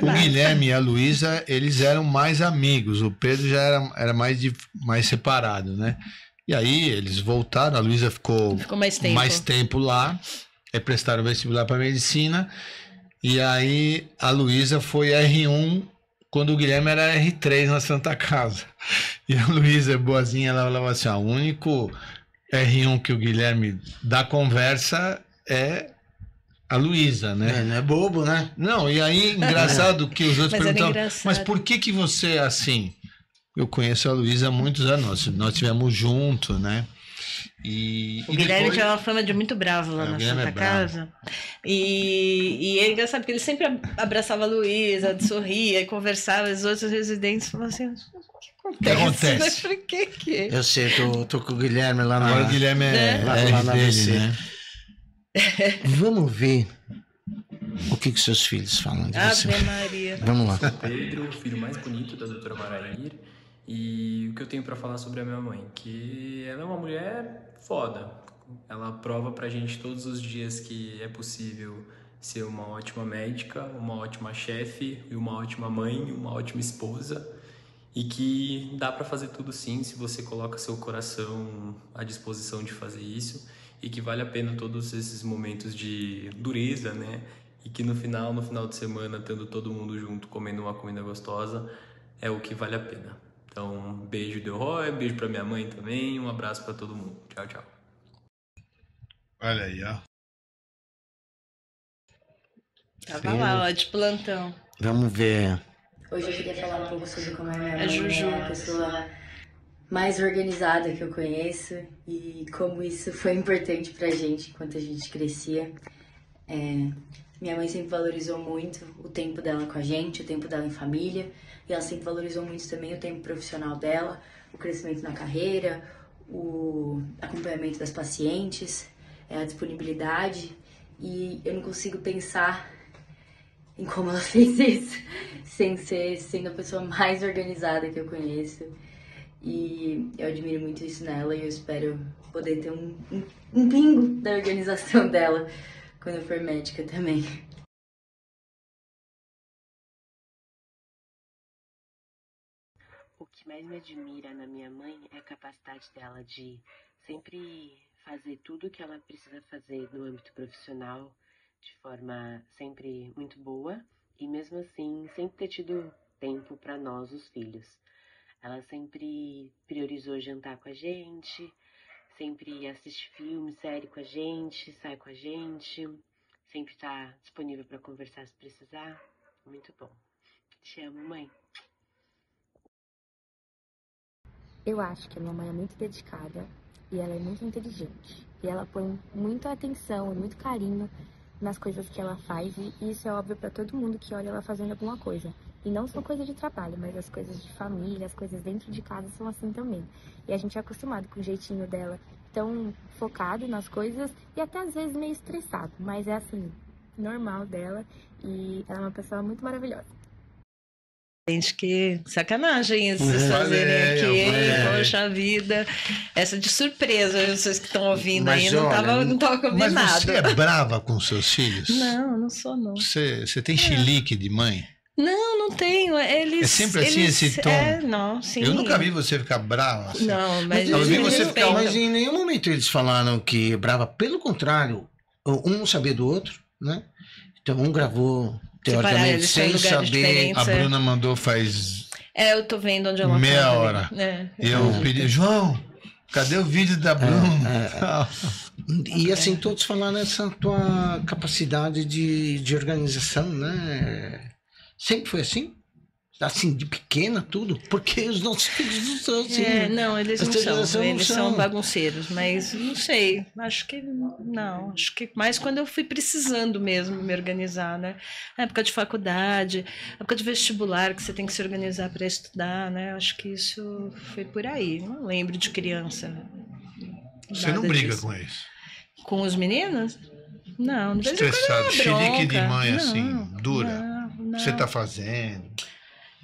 B: O Guilherme e a Luísa, eles eram mais amigos. O Pedro já era mais separado, né? E aí eles voltaram, a Luísa ficou mais tempo lá, prestaram vestibular para medicina. E aí a Luísa foi R1 quando o Guilherme era R3 na Santa Casa. E a Luísa, boazinha, ela falava assim, o único R1 que o Guilherme dá conversa é a Luísa, né?
A: Não é bobo, né?
B: Não, e aí, engraçado que os outros perguntavam, mas por que você é assim? Eu conheço a Luísa há muitos anos, nós estivemos juntos, né?
C: O Guilherme tinha uma fama de muito bravo lá na Santa Casa. E é engraçado porque ele sempre abraçava a Luísa, sorria e conversava. Os outros residentes falavam assim: o que acontece? Por que?
A: Eu sei, tô com o Guilherme lá na.
B: Agora o Guilherme
A: lá na
B: dele, né?
A: Vamos ver o que seus filhos falam de você.
C: Ave Maria.
A: Vamos lá.
E: Pedro, o filho mais bonito da doutora Marair. E o que eu tenho para falar sobre a minha mãe, que ela é uma mulher foda. Ela prova pra gente todos os dias que é possível ser uma ótima médica, uma ótima chefe, e uma ótima mãe, uma ótima esposa, e que dá para fazer tudo sim se você coloca seu coração à disposição de fazer isso, e que vale a pena todos esses momentos de dureza, né? E que no final de semana, tendo todo mundo junto, comendo uma comida gostosa, é o que vale a pena. Então, um beijo Delroy, beijo pra minha mãe também, um abraço pra todo mundo. Tchau, tchau.
B: Olha aí, ó.
C: Tava lá, de plantão.
A: Vamos ver.
F: Hoje eu queria falar um pouco sobre como a minha mãe é a pessoa mais organizada que eu conheço e como isso foi importante pra gente enquanto a gente crescia. Minha mãe sempre valorizou muito o tempo dela com a gente, o tempo dela em família. E ela sempre valorizou muito também o tempo profissional dela, o crescimento na carreira, o acompanhamento das pacientes, a disponibilidade. E eu não consigo pensar em como ela fez isso sendo a pessoa mais organizada que eu conheço. E eu admiro muito isso nela e eu espero poder ter um pingo da organização dela quando eu for médica também.
G: O que mais me admira na minha mãe é a capacidade dela de sempre fazer tudo o que ela precisa fazer no âmbito profissional de forma sempre muito boa e mesmo assim sempre ter tido tempo para nós, os filhos. Ela sempre priorizou jantar com a gente, sempre assiste filme, série com a gente, sai com a gente, sempre está disponível para conversar se precisar. Muito bom. Te amo, mãe.
H: Eu acho que a minha mãe é muito dedicada e ela é muito inteligente. E ela põe muita atenção e muito carinho nas coisas que ela faz. E isso é óbvio para todo mundo que olha ela fazendo alguma coisa. E não são coisas de trabalho, mas as coisas de família, as coisas dentro de casa são assim também. E a gente é acostumado com o jeitinho dela, tão focado nas coisas e até às vezes meio estressado. Mas é assim, normal dela e ela é uma pessoa muito maravilhosa.
C: Gente, que sacanagem isso vocês fazerem aqui, poxa vida. Essa de surpresa, vocês que estão ouvindo aí, não tava combinado.
B: Mas você é brava com seus filhos?
C: Não sou não.
B: Você tem chilique de mãe?
C: Não tenho. Eles,
B: é sempre assim esse tom?
C: Não, sim.
B: Eu nunca vi você ficar brava. Assim.
C: Não, mas
B: eu vi você ficar...
A: Mas em nenhum momento eles falaram que é brava. Pelo contrário, um sabia do outro, né? Então um gravou... Teoricamente, sem saber,
B: a Bruna mandou faz...
C: eu tô vendo onde ela
B: meia hora. Eu pedi, João, cadê o vídeo da Bruna?
A: E assim, todos falaram nessa tua capacidade de organização, né? Sempre foi assim? assim, de pequena, tudo? Porque os nossos filhos não são assim.
C: Não, eles não são. Eles são bagunceiros, mas não sei. Acho que não. Acho que mais quando eu fui precisando mesmo me organizar, né? Época de faculdade, época de vestibular, que você tem que se organizar para estudar, né? Acho que isso foi por aí. Não lembro de criança.
B: Você não briga com eles?
C: Com os meninos? Não,
B: estressado, chilique de mãe,
C: não,
B: assim, dura.
C: Não.
B: Você tá fazendo?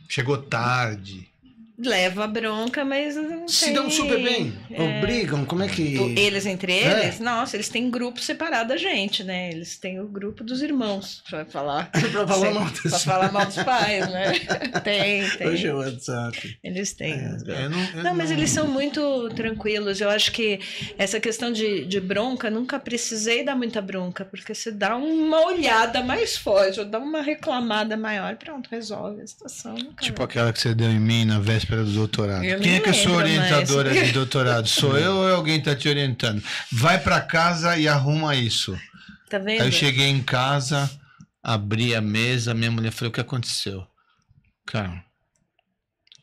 B: Chegou tarde.
C: Leva bronca, mas não
A: se
C: tem...
A: dão super bem? Ou brigam? Como é que...
C: Eles entre eles? Nossa, eles têm grupo separado da gente, né? Eles têm o grupo dos irmãos, pra falar...
A: pra falar mal dos
C: pra falar mal dos pais, né? Tem.
A: Hoje é o WhatsApp.
C: Eles têm.
B: Não,
C: mas eles são muito tranquilos. Eu acho que essa questão de bronca, nunca precisei dar muita bronca, porque você dá uma olhada mais forte, ou dá uma reclamada maior, pronto, resolve a situação.
B: Tipo aquela que você deu em mim na véspera do doutorado. Quem é que eu sou orientadora de doutorado? Sou eu ou alguém está te orientando? Vai para casa e arruma isso.
C: Tá vendo?
B: Aí eu cheguei em casa, abri a mesa, minha mulher falou: o que aconteceu? Cara,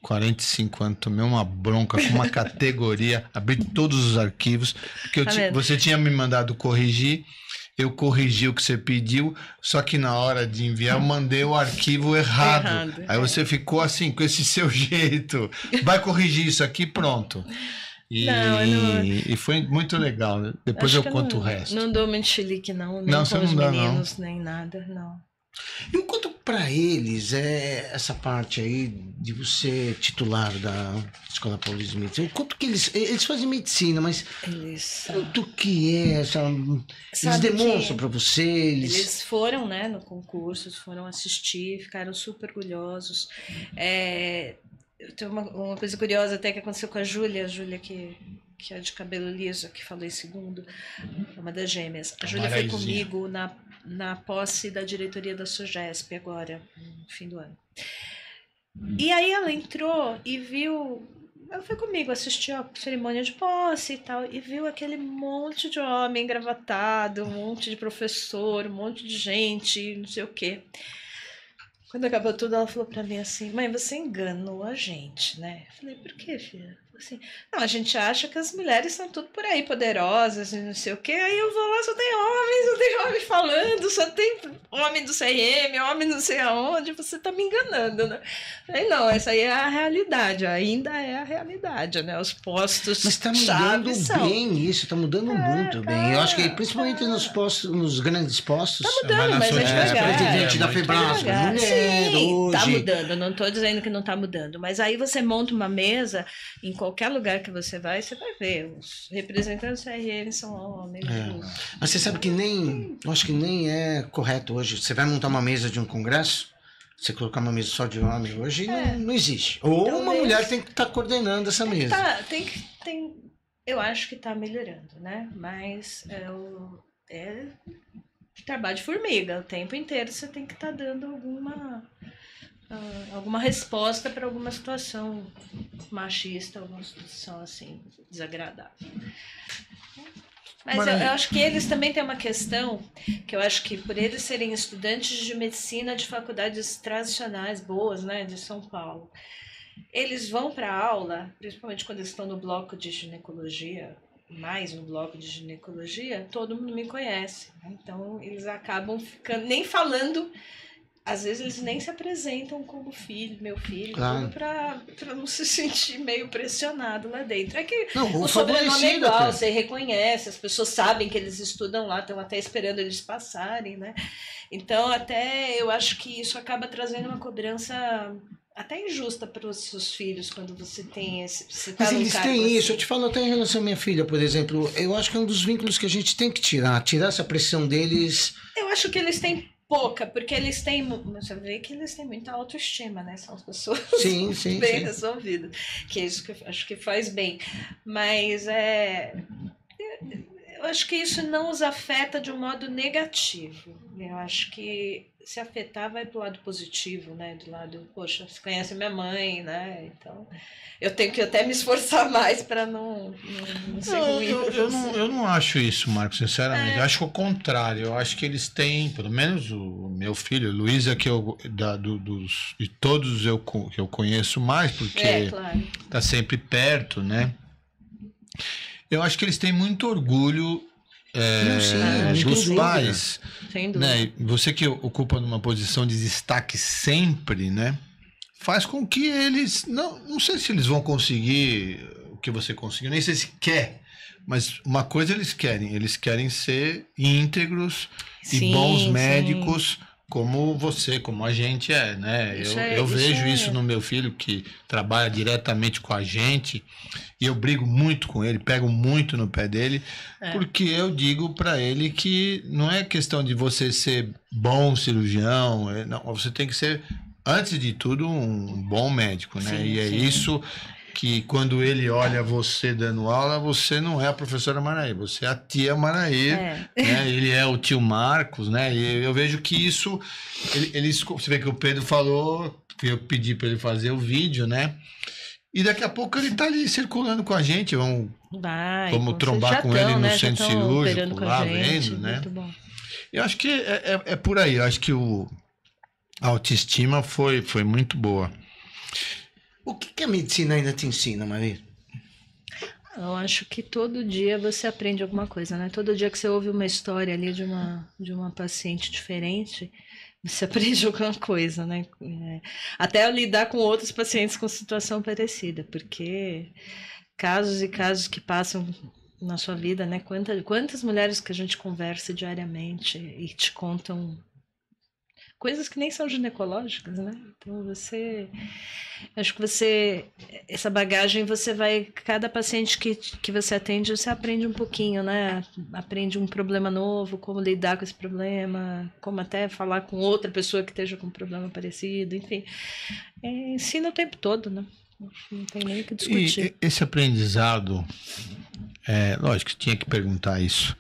B: 45 anos, tomei uma bronca com uma categoria, abri todos os arquivos, porque você tinha me mandado corrigir. Eu corrigi o que você pediu, só que na hora de enviar eu mandei o arquivo errado. Aí você ficou assim, com esse seu jeito. Vai corrigir isso aqui, pronto. E foi muito legal. Depois eu conto o resto.
C: Não dou muito chilique, não. Nem com os meninos, nem nada, não.
A: E o quanto para eles é essa parte aí de você titular da Escola Paulista de Medicina? O quanto que eles fazem medicina, mas quanto que é essa... Eles demonstram para você?
C: Eles foram, né, no concurso, foram assistir, ficaram super orgulhosos. Tem uma coisa curiosa até que aconteceu com a Júlia que é de cabelo liso, que falou em segundo, uma das gêmeas. A Júlia foi comigo na posse da diretoria da SOGESP agora, no fim do ano. E aí ela entrou e viu... Ela foi comigo assistir a cerimônia de posse e tal, e viu aquele monte de homem engravatado, um monte de professor, um monte de gente, não sei o quê. Quando acabou tudo, ela falou pra mim assim: mãe, você enganou a gente, né? Eu falei: por quê, filha? Assim, não, a gente acha que as mulheres são tudo por aí, poderosas e não sei o quê. Aí eu vou lá, só tem homem falando, só tem homem do CRM, homem não sei aonde, você tá me enganando, né? Eu falei: não, essa aí é a realidade, ainda é a realidade, né? Os postos.
A: Mas tá mudando bem isso, tá mudando muito bem. Eu acho que principalmente nos postos, nos grandes postos.
C: Tá mudando, mas é devagar.
A: Presidente da Febrasco, mulher,
C: sim,
A: hoje.
C: Tá mudando, não tô dizendo que não tá mudando, mas aí você monta uma mesa em qualquer lugar que você vai ver. Os representantes do CRM são homens.
A: Mas você sabe que eu acho que nem é correto hoje. Você vai montar uma mesa de um congresso, você colocar uma mesa só de homem hoje, não existe. Ou talvez uma mulher tem que estar coordenando essa mesa.
C: Eu acho que está melhorando, né? Mas é trabalho de formiga. O tempo inteiro você tem que estar dando alguma resposta para alguma situação machista, alguma situação assim desagradável. Mas eu acho que eles também têm uma questão que eu acho que por eles serem estudantes de medicina de faculdades tradicionais boas, né, de São Paulo, eles vão para a aula, principalmente quando eles estão no bloco de ginecologia, mais no bloco de ginecologia, todo mundo me conhece, né? Então eles acabam ficando nem falando. Às vezes eles nem se apresentam como meu filho, claro, para não se sentir meio pressionado lá dentro. É que o sobrenome é igual, você reconhece, as pessoas sabem que eles estudam lá, estão até esperando eles passarem, né? Então, até eu acho que isso acaba trazendo uma cobrança até injusta para os seus filhos quando você tem esse...
A: Mas eles têm isso, eu te falo até em relação à minha filha, por exemplo, eu acho que é um dos vínculos que a gente tem que tirar essa pressão deles.
C: Eu acho que eles têm pouca, porque eles têm, você vê que eles têm muita autoestima, né? São as pessoas bem resolvidas, que é isso que eu acho que faz bem. Mas eu acho que isso não os afeta de um modo negativo. Eu acho que se afetar, vai pro lado positivo, né? Do lado, poxa, você conhece minha mãe, né? Então, eu tenho que até me esforçar mais para não ser ruim.
B: Eu não acho isso, Marcos, sinceramente. Eu acho o contrário. Eu acho que eles têm, pelo menos o meu filho, Luísa, que de todos que eu conheço mais, porque
C: claro,
B: tá sempre perto, né? Eu acho que eles têm muito orgulho dos pais, né? Você que ocupa uma posição de destaque sempre, né? Faz com que eles não sei se eles vão conseguir o que você conseguiu, nem sei se quer, mas uma coisa eles querem ser íntegros e bons médicos. Como você, como a gente né? Eu vejo isso no meu filho, que trabalha diretamente com a gente, e eu brigo muito com ele, pego muito no pé dele, porque eu digo para ele que não é questão de você ser bom cirurgião, não, você tem que ser, antes de tudo, um bom médico, né? E isso que quando ele olha você dando aula, você não é a professora Maraí, você é a tia Maraí, né? Ele é o tio Marcos, né? E eu vejo que isso, você vê que o Pedro falou, que eu pedi para ele fazer o vídeo, né? E daqui a pouco ele tá ali circulando com a gente, vamos trombar com ele no centro cirúrgico, lá vendo, né?
C: Muito bom.
B: Eu acho que é por aí, eu acho que a autoestima foi muito boa.
A: O que a medicina ainda te ensina, Maria?
C: Eu acho que todo dia você aprende alguma coisa, né? Todo dia que você ouve uma história ali de uma paciente diferente, você aprende alguma coisa, né? Até lidar com outros pacientes com situação parecida, porque casos e casos que passam na sua vida, né? Quantas mulheres que a gente conversa diariamente e te contam coisas que nem são ginecológicas, né? Então acho que essa bagagem cada paciente que você atende, você aprende um pouquinho, né? Aprende um problema novo, como lidar com esse problema, como até falar com outra pessoa que esteja com um problema parecido, enfim. Ensina o tempo todo, né? Não tem nem o que discutir.
B: E esse aprendizado, lógico que tinha que perguntar isso.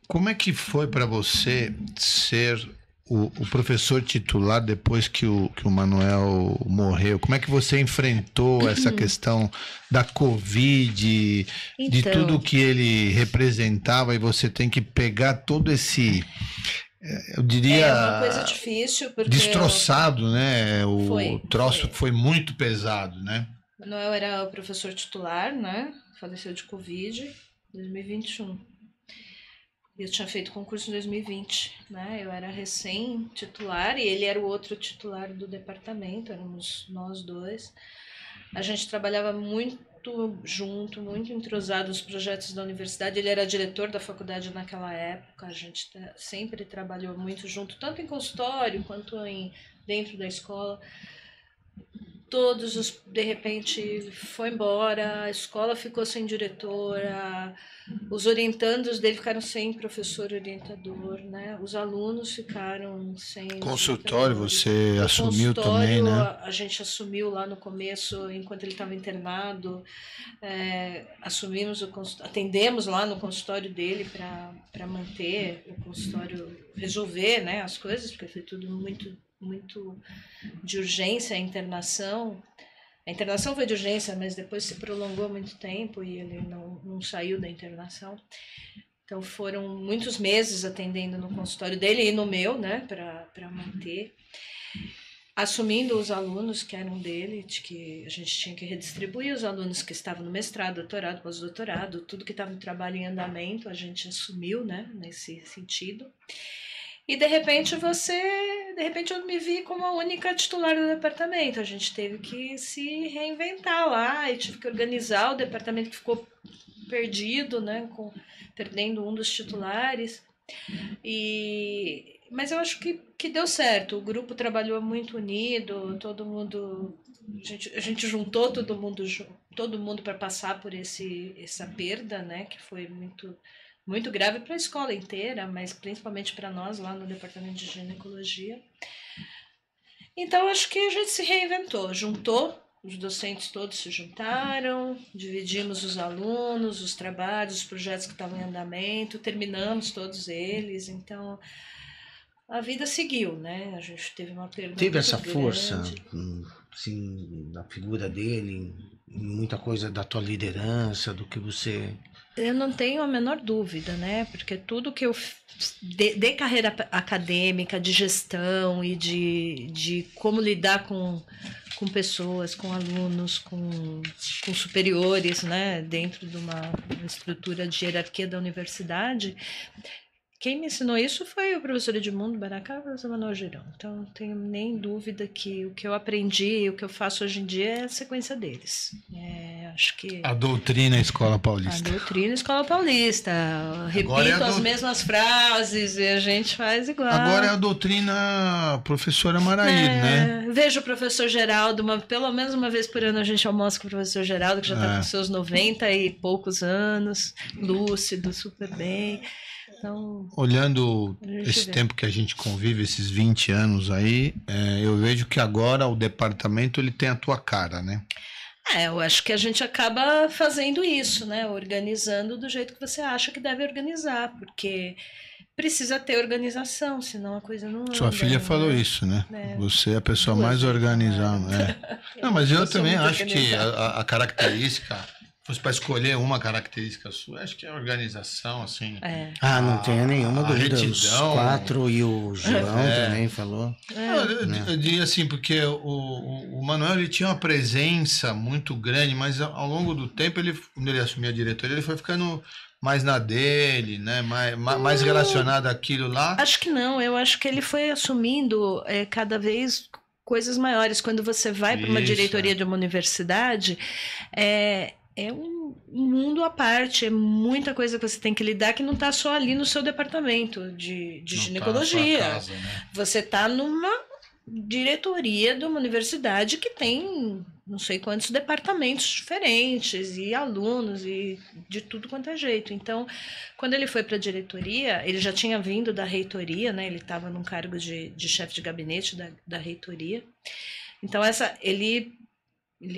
B: Como é que foi para você ser o professor titular depois que o Manuel morreu? Como é que você enfrentou essa questão da Covid, de tudo que ele representava, e você tem que pegar todo esse, eu diria,
C: é uma coisa difícil, porque
B: destroçado, né? O troço foi muito pesado, né?
C: Manuel era o professor titular, né? Faleceu de Covid em 2021. Eu tinha feito concurso em 2020, né? Eu era recém-titular e ele era o outro titular do departamento, éramos nós dois. A gente trabalhava muito junto, muito entrosado nos projetos da universidade. Ele era diretor da faculdade naquela época, a gente sempre trabalhou muito junto, tanto em consultório quanto dentro da escola. De repente, foi embora, a escola ficou sem diretora, os orientandos dele ficaram sem professor orientador, né? Os alunos ficaram sem...
B: Consultório, você assumiu também, né?
C: A gente assumiu lá no começo, enquanto ele estava internado, atendemos lá no consultório dele para manter o consultório, resolver, né, as coisas, porque foi tudo muito de urgência. A internação foi de urgência, mas depois se prolongou muito tempo e ele não saiu da internação. Então foram muitos meses atendendo no consultório dele e no meu, né, para manter, assumindo os alunos que eram dele, de que a gente tinha que redistribuir os alunos que estavam no mestrado, doutorado, pós-doutorado, tudo que estava no trabalho em andamento, a gente assumiu, né, nesse sentido. E de repente eu me vi como a única titular do departamento. A gente teve que se reinventar lá e tive que organizar o departamento, que ficou perdido, né, perdendo um dos titulares. Mas eu acho que deu certo. O grupo trabalhou muito unido, todo mundo, a gente juntou todo mundo para passar por essa perda, né, que foi muito grave para a escola inteira, mas principalmente para nós lá no departamento de ginecologia. Então, acho que a gente se reinventou, os docentes todos se juntaram, dividimos os alunos, os trabalhos, os projetos que estavam em andamento, terminamos todos eles. Então, a vida seguiu, né? A gente teve uma perda.
A: Teve essa
C: grande.
A: força, assim, da figura dele, muita coisa da tua liderança, do que você...
C: Eu não tenho a menor dúvida, né? Porque tudo que eu de carreira acadêmica, de gestão e de como lidar com pessoas, com alunos, com superiores, né? Dentro de uma estrutura de hierarquia da universidade, quem me ensinou isso foi o professor Edmundo Baracá e o professor Manuel Girão. Então, não tenho nem dúvida que o que eu aprendi e o que eu faço hoje em dia é a sequência deles. Acho que...
B: A doutrina Escola Paulista.
C: A doutrina Escola Paulista. Repito as mesmas frases e a gente faz igual.
B: Agora é a doutrina professora Maraír, né?
C: Vejo o professor Geraldo, pelo menos uma vez por ano a gente almoça com o professor Geraldo, que já está com seus 90 e poucos anos, lúcido, super bem. Então,
B: olhando esse tempo que a gente convive, esses 20 anos aí, eu vejo que agora o departamento ele tem a tua cara, né?
C: Eu acho que a gente acaba fazendo isso, né? Organizando do jeito que você acha que deve organizar, porque precisa ter organização, senão a coisa não anda.
B: Sua filha falou isso, né? Você é a pessoa mais organizada. Não, mas eu também acho que a característica... fosse para escolher uma característica sua, acho que é a organização, assim.
A: Não tenho nenhuma dúvida.
B: Retidão,
A: os 4 e o João também falou.
B: Eu diria assim, porque o Manuel ele tinha uma presença muito grande, mas ao longo do tempo, quando ele assumiu a diretoria, ele foi ficando mais na dele, né? Mais relacionado àquilo lá.
C: Acho que não, eu acho que ele foi assumindo cada vez coisas maiores. Quando você vai para uma diretoria de uma universidade, é um mundo à parte, é muita coisa que você tem que lidar que não está só ali no seu departamento de ginecologia.
B: Tá na sua casa, né?
C: Você está numa diretoria de uma universidade que tem não sei quantos departamentos diferentes e alunos e de tudo quanto é jeito. Então, quando ele foi para a diretoria, ele já tinha vindo da reitoria, né? Ele estava num cargo de chefe de gabinete da reitoria. Então, ele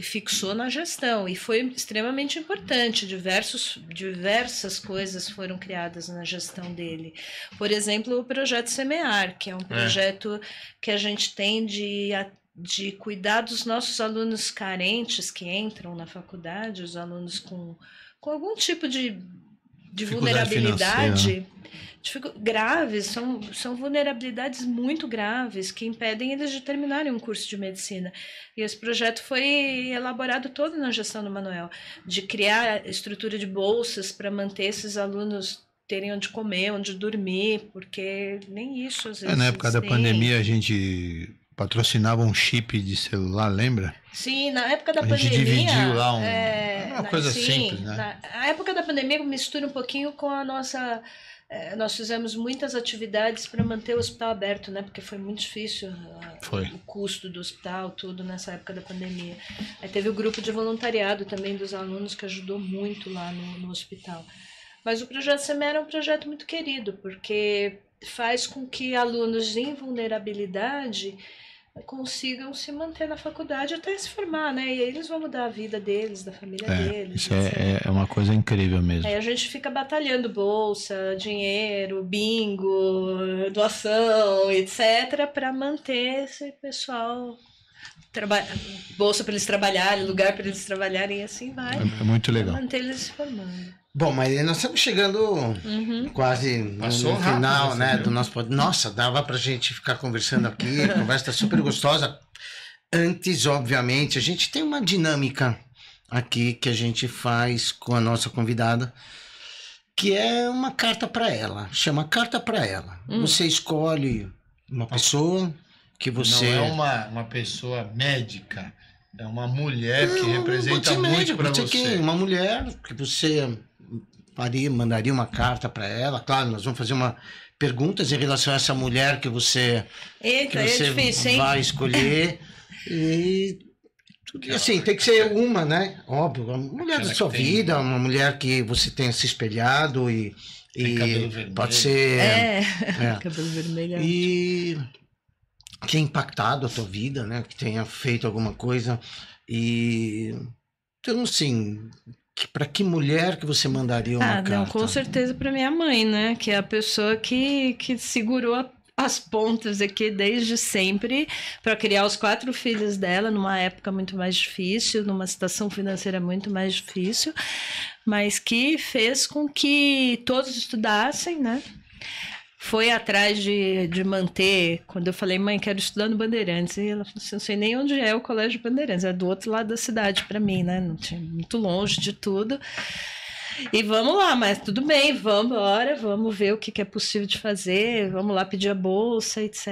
C: fixou na gestão e foi extremamente importante. Diversas coisas foram criadas na gestão dele. Por exemplo, o projeto Semear, que é um projeto que a gente tem de cuidar dos nossos alunos carentes que entram na faculdade, os alunos com algum tipo de vulnerabilidade graves, são vulnerabilidades muito graves que impedem eles de terminarem um curso de medicina. E esse projeto foi elaborado todo na gestão do Manuel, de criar estrutura de bolsas para manter esses alunos terem onde comer, onde dormir, porque nem isso às vezes
B: na época da pandemia a gente patrocinava um chip de celular, lembra?
C: Sim, na época da pandemia...
B: A gente dividiu lá uma coisa simples, né?
C: Na época da pandemia mistura um pouquinho com a nossa... nós fizemos muitas atividades para manter o hospital aberto, né? Porque foi muito difícil o custo do hospital, tudo nessa época da pandemia. Aí teve o grupo de voluntariado também dos alunos que ajudou muito lá no hospital. Mas o projeto Semear é um projeto muito querido, porque faz com que alunos em vulnerabilidade consigam se manter na faculdade até se formar, né? E aí eles vão mudar a vida deles, da família deles.
B: Isso é uma coisa incrível mesmo.
C: Aí a gente fica batalhando bolsa, dinheiro, bingo, doação, etc., para manter esse pessoal... bolsa para eles trabalharem, lugar para eles trabalharem e assim vai.
B: É muito legal.
C: Manter eles se formando.
A: Bom, mas nós estamos chegando quase no final, né, do nosso podcast. Nossa, dava pra gente ficar conversando aqui, a conversa está super gostosa. Antes, obviamente, a gente tem uma dinâmica aqui que a gente faz com a nossa convidada, que é uma carta para ela. Chama Carta para Ela. Você escolhe uma pessoa que você...
B: Não é uma pessoa médica, é uma mulher que representa muito para você.
A: Uma mulher que você... mandaria uma carta para ela. Claro, nós vamos fazer perguntas em relação a essa mulher que você,
C: difícil,
A: vai escolher. E assim, tem que ser uma, né? Óbvio, uma mulher da sua vida, uma mulher que você tenha se espelhado e
B: cabelo vermelho.
A: Pode ser...
C: cabelo vermelho.
A: E que tenha impactado a tua vida, né? Que tenha feito alguma coisa. E então, assim... Para que mulher que você mandaria uma carta?
C: Não, com certeza para minha mãe, né? Que é a pessoa que segurou as pontas aqui desde sempre para criar os 4 filhos dela numa época muito mais difícil, numa situação financeira muito mais difícil, mas que fez com que todos estudassem, né? Foi atrás de manter, quando eu falei, mãe, quero estudar no Bandeirantes, e ela falou assim, não sei nem onde é o Colégio Bandeirantes, é do outro lado da cidade para mim, né? Não tinha, muito longe de tudo. E vamos lá, mas tudo bem, vamos embora, vamos ver o que é possível de fazer, vamos lá pedir a bolsa, etc.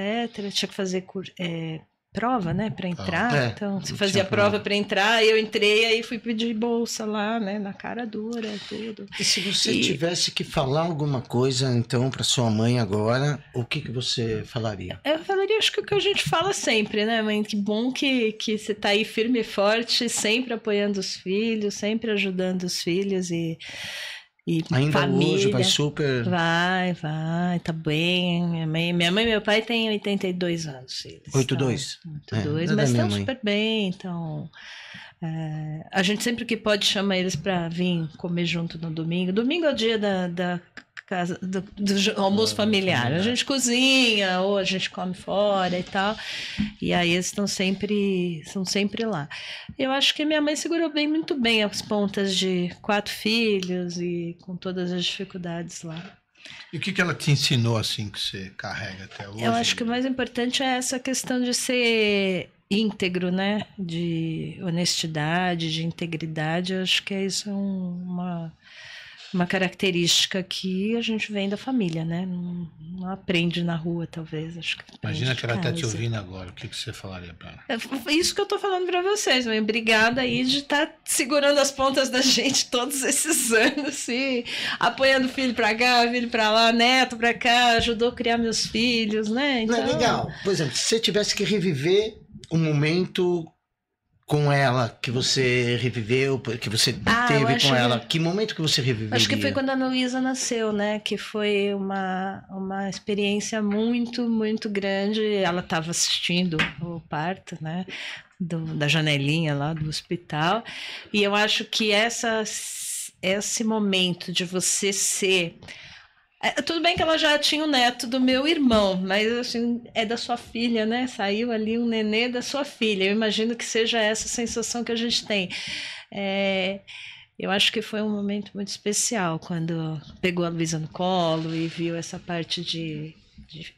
C: Tinha que fazer prova, né, para entrar. Então, você fazia prova para entrar, eu entrei, aí fui pedir bolsa lá, né, na cara dura, tudo.
A: E se você tivesse que falar alguma coisa, então, para sua mãe agora, o que você falaria?
C: Eu falaria, acho que o que a gente fala sempre, né, mãe? Que bom que você tá aí firme e forte, sempre apoiando os filhos, sempre ajudando os filhos e
A: ainda
C: família.
A: Hoje vai super...
C: Vai, tá bem. Minha mãe e meu pai têm 82 anos.
A: 82?
C: 82, mas estão super bem, então... a gente sempre que pode chama eles para vir comer junto no domingo. Domingo é o dia da casa, do almoço familiar. A gente cozinha ou a gente come fora e tal. E aí eles são sempre lá. Eu acho que minha mãe segurou muito bem as pontas de 4 filhos e com todas as dificuldades lá.
B: E o que ela te ensinou assim que você carrega até hoje?
C: Eu acho que o mais importante é essa questão de ser íntegro, né? De honestidade, de integridade. Eu acho que isso é uma característica que a gente vem da família, né? Não aprende na rua, talvez. Acho que
B: imagina que ela está te ouvindo agora. O que você falaria para ela?
C: É isso que eu estou falando para vocês. Mãe. Obrigada aí de estar segurando as pontas da gente todos esses anos, e apoiando filho para cá, filho para lá, neto para cá, ajudou a criar meus filhos, né? Então...
A: Não é legal. Por exemplo, se você tivesse que reviver um momento com ela, que você reviveu, que você teve com ela, que momento que você reviveria?
C: Acho que foi quando a Ana Luísa nasceu, né? Que foi uma experiência muito, muito grande. Ela estava assistindo o parto, né? Da janelinha lá do hospital. E eu acho que esse momento de você ser... tudo bem que ela já tinha o neto do meu irmão, mas assim, é da sua filha, né? Saiu ali um nenê da sua filha. Eu imagino que seja essa sensação que a gente tem. Eu acho que foi um momento muito especial quando pegou a Luísa no colo e viu essa parte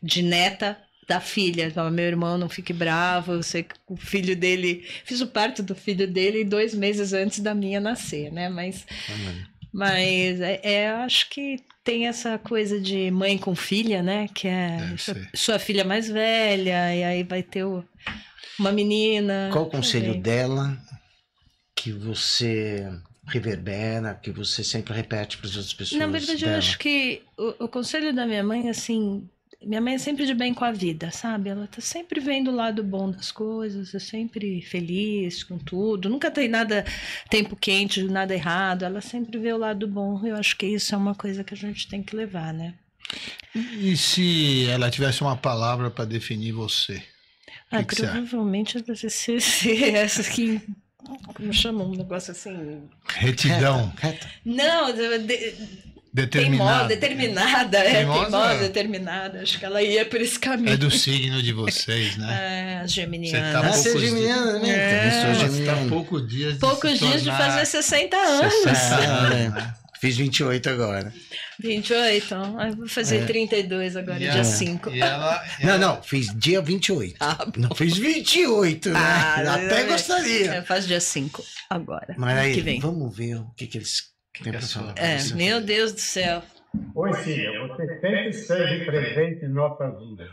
C: de neta da filha. Então, meu irmão, não fique bravo, eu sei que o filho dele... Fiz o parto do filho dele 2 meses antes da minha nascer, né? Mas acho que tem essa coisa de mãe com filha, né? Que é sua filha mais velha, e aí vai ter uma menina.
A: Qual o conselho dela que você reverbera, que você sempre repete para as outras pessoas?
C: Na verdade, eu acho que o conselho da minha mãe, assim... Minha mãe é sempre de bem com a vida, sabe? Ela tá sempre vendo o lado bom das coisas, é sempre feliz com tudo. Nunca tem nada, tempo quente, nada errado. Ela sempre vê o lado bom. Eu acho que isso é uma coisa que a gente tem que levar, né?
B: E se ela tivesse uma palavra para definir você? Que
C: provavelmente deve ser essa aqui. Como chama um negócio assim?
B: Retidão.
C: Não, determinada. Teimosa, determinada. Acho que ela ia por esse caminho.
B: É do signo de vocês, né?
C: As geminianas.
A: Você é geminiana, né?
B: Você está há poucos dias
C: de fazer 60 anos.
B: 60 anos.
A: Fiz 28 agora.
C: 28? Vou fazer 32 agora, dia 5.
A: Não, fiz dia 28. Não fiz 28, né? Até gostaria.
C: Faz dia 5 agora.
A: Mas aí,
C: que vem.
A: Vamos ver o que eles...
C: meu Deus do céu.
I: Oi, filha, você sempre esteve presente em nossas vidas.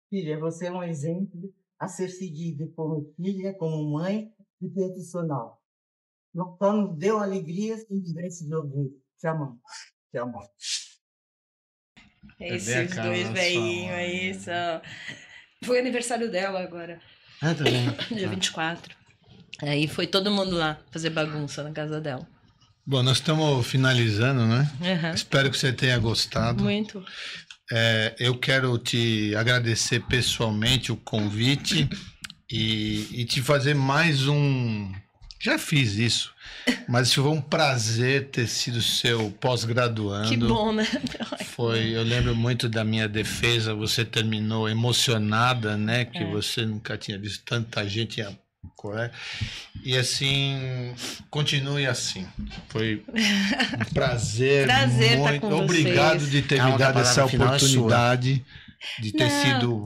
J: Filha, você é um exemplo a ser seguido como filha, como mãe e profissional. Só nos deu alegria e vivência de ouvir. Te amamos. Te amamos.
C: Esses 2 velhinhos aí são... Foi aniversário dela agora.
A: Tá bem.
C: Dia 24. Aí foi todo mundo lá fazer bagunça na casa dela.
B: Bom, nós estamos finalizando, né? Espero que você tenha gostado.
C: Muito.
B: Eu quero te agradecer pessoalmente o convite e te fazer mais um Já fiz isso, mas foi um prazer ter sido seu pós-graduando.
C: Que bom, né?
B: Eu lembro muito da minha defesa, você terminou emocionada, né? Que você nunca tinha visto tanta gente. E assim, continue assim. Foi um prazer muito.
C: Estar com
B: obrigado
C: vocês.
B: de ter me dado essa oportunidade de ter sido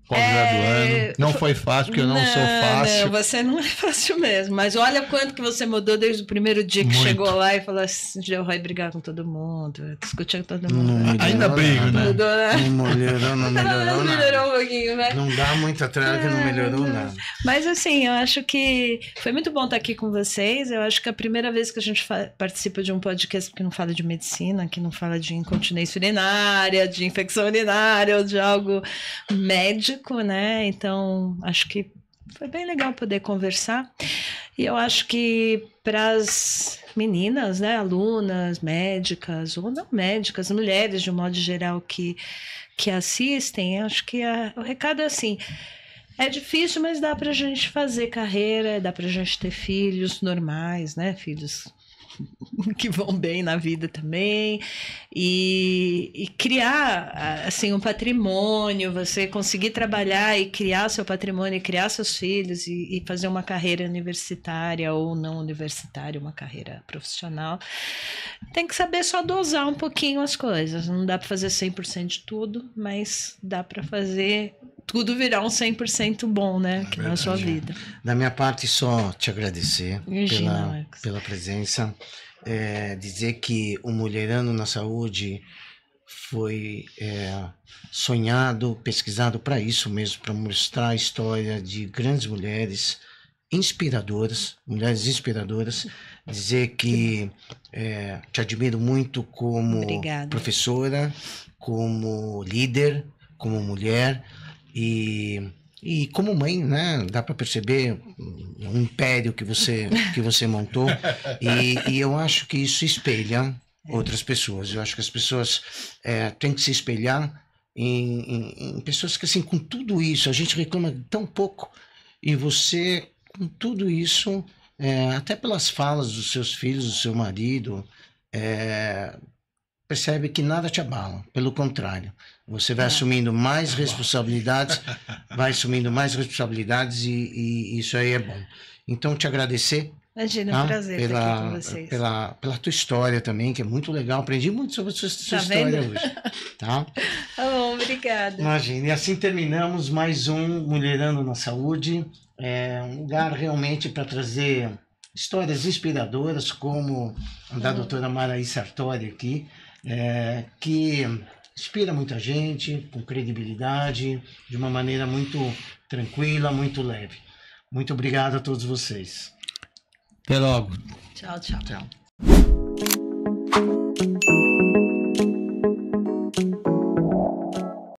B: pós-graduando. Não foi fácil, porque eu não sou fácil.
C: Não, você não é fácil mesmo. Mas olha quanto que você mudou desde o primeiro dia que chegou lá e falou assim, Roy brigar com todo mundo, discutir com todo mundo.
B: Ainda brigo, né?
A: Não melhorou nada.
C: Melhorou um pouquinho, né?
A: Não dá muita trela que não melhorou nada.
C: Mas assim, eu acho que foi muito bom estar aqui com vocês. Eu acho que é a primeira vez que a gente participa de um podcast que não fala de medicina, que não fala de incontinência urinária, de infecção urinária ou de algo médico, né? Então, acho que foi bem legal poder conversar. E eu acho que para as meninas, né, alunas, médicas, ou não médicas, mulheres de um modo geral que assistem, acho que o recado é assim, é difícil, mas dá pra gente fazer carreira, dá pra gente ter filhos normais, né, filhos que vão bem na vida também, e criar assim um patrimônio, você conseguir trabalhar e criar seu patrimônio, e criar seus filhos e fazer uma carreira universitária ou não universitária, uma carreira profissional. Tem que saber só dosar um pouquinho as coisas, não dá para fazer 100% de tudo, mas dá para fazer tudo virar um 100% bom, né, na sua vida.
A: Da minha parte, só te agradecer
C: Imagina,
A: pela presença. Dizer que o Mulherando na Saúde foi sonhado, pesquisado para isso mesmo, para mostrar a história de grandes mulheres inspiradoras, mulheres inspiradoras. Dizer que te admiro muito como professora, como líder, como mulher, e como mãe, né? Dá para perceber um império que você montou, e eu acho que isso espelha outras pessoas. Eu acho que as pessoas têm que se espelhar em pessoas que, assim, com tudo isso, a gente reclama tão pouco, e você, com tudo isso, até pelas falas dos seus filhos, do seu marido, percebe que nada te abala, pelo contrário, você vai assumindo mais responsabilidades, e isso aí é bom. Então, te agradecer.
C: Imagina, é um prazer estar aqui com vocês.
A: Pela tua história também, que é muito legal, aprendi muito sobre a sua história hoje. Tá?
C: Tá bom, obrigada.
A: Imagina, e assim terminamos mais um Mulherando na Saúde, um lugar realmente para trazer histórias inspiradoras, como a da doutora Maraí Sartori aqui, que inspira muita gente, com credibilidade, de uma maneira muito tranquila, muito leve. Muito obrigado a todos vocês.
B: Até logo.
C: Tchau, tchau.
A: Tchau.